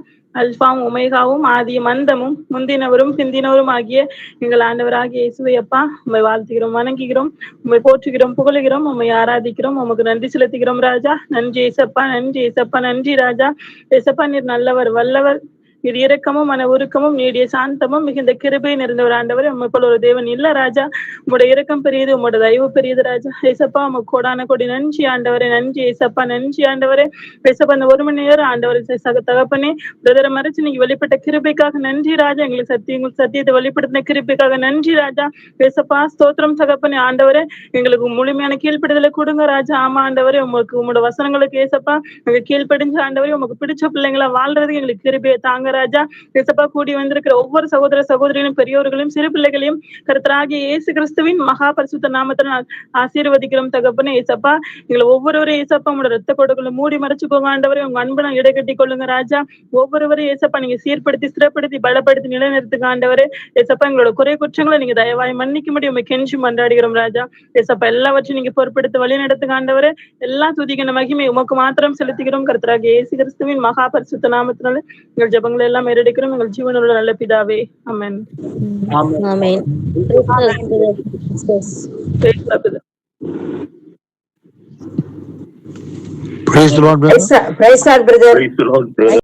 அல்பாவும் ஒமேகாவும் ஆதியும் அந்தமும் முந்தினவரும் பிந்தினவரும் ஆகிய எங்கள் ஆண்டவராகிய இயேசுவை அப்பா, உம்மை வாழ்த்துகிறோம், வணங்குகிறோம், உம்மை போற்றுகிறோம், புகழுகிறோம், உம்மை ஆராதிக்கிறோம், உமக்கு நன்றி செலுத்துகிறோம் ராஜா. நன்றி ஏசப்பா, நன்றி ஏசப்பா, நன்றி ராஜா. ஏசப்பா, நீர் நல்லவர், வல்லவர், நீர் இரக்கமும் மன உருக்கமும் நீடிய சாந்தமும் மிகுந்த கிருபை நிறைந்தவர் ஆண்டவர். உம்மை போல ஒரு தேவன் இல்ல ராஜா. உம்முடைய இரக்கம் பெரியது, உம்மோட தயவு பெரியது ராஜா. ஏசப்பா, உமக்கு கோடான கோடி நன்றி ஆண்டவரே. நன்றி ஏசப்பா, நன்றி ஆண்டவரே. ஏசப்பா, இந்த 1 மணி நேரம் ஆண்டவரை தகப்பனே பிரதரை மறைச்சு நீங்க வெளிப்பட்ட கிருபைக்காக நன்றி ராஜா. எங்களுக்கு சத்தியத்தை வெளிப்படுத்தின கிருபைக்காக நன்றி ராஜா. ஏசப்பா, ஸ்தோத்திரம் தகப்பனே. ஆண்டவரே, எங்களுக்கு முழுமையான கீழ்ப்படுதலை கொடுங்க ராஜா. ஆமா ஆண்டவரே, உங்களுக்கு உங்களோட வசனங்களுக்கு ஏசப்பா எங்க கீழ்ப்படிஞ்ச ஆண்டவரே, உமக்கு பிடிச்ச பிள்ளைங்களா வாழ்றதுக்கு எங்களுக்கு கிருபையை தாங்க ராஜா. ஏசப்பா, கூடி வந்திருக்கிற ஒவ்வொரு சகோதர சகோதரிகளும் பெரியோர்களையும் சிறு பிள்ளைகளையும் கர்த்தராகிய இயேசு கிறிஸ்துவின் மகா பரிசுத்த நாமத்தில் ஆசீர்வதிக்கிறோம் தகப்பனே. ஏசப்பா, எங்களை ஒவ்வொருவரையும் ஏசப்பா உங்களோட ரத்த கொடுக்கல மூடி மறைச்சுக்கோங்க ஆண்டவரே. உங்க அன்பை இடை கட்டி கொள்ளுங்க ராஜா. ஒவ்வொருவரையும் ஏசப்பா நீங்க சீர்படுத்தி ஸ்திரப்படுத்தி பலப்படுத்தி நிலைநிறுத்துங்க ஆண்டவரே. ஏசப்பா, எங்களோட குறை குற்றங்களை நீங்க தயவாய் மன்னிக்க முடியும் கெஞ்சி மன்றாடுகிறோம் ராஜா. ஏசப்பா, எல்லாவற்றையும் நீங்க பொறுப்படுத்த வழி நடத்துங்க ஆண்டவரே. எல்லா துதிக்கிற மகிமை உமக்கு மாத்திரம் செலுத்துகிறோம் கர்த்தராகிய இயேசு கிறிஸ்துவின் மகா பரிசுத்த நாமத்தினால எங்கள் ஜெபங்களை எல்லாம் ஏறெடுக்கிறோம் எங்கள் ஜீவனுள்ள நல்ல பிதாவே. ஆமென். ஆமென். Praise the Lord, brother. Praise God, brother. Praise the Lord, brother.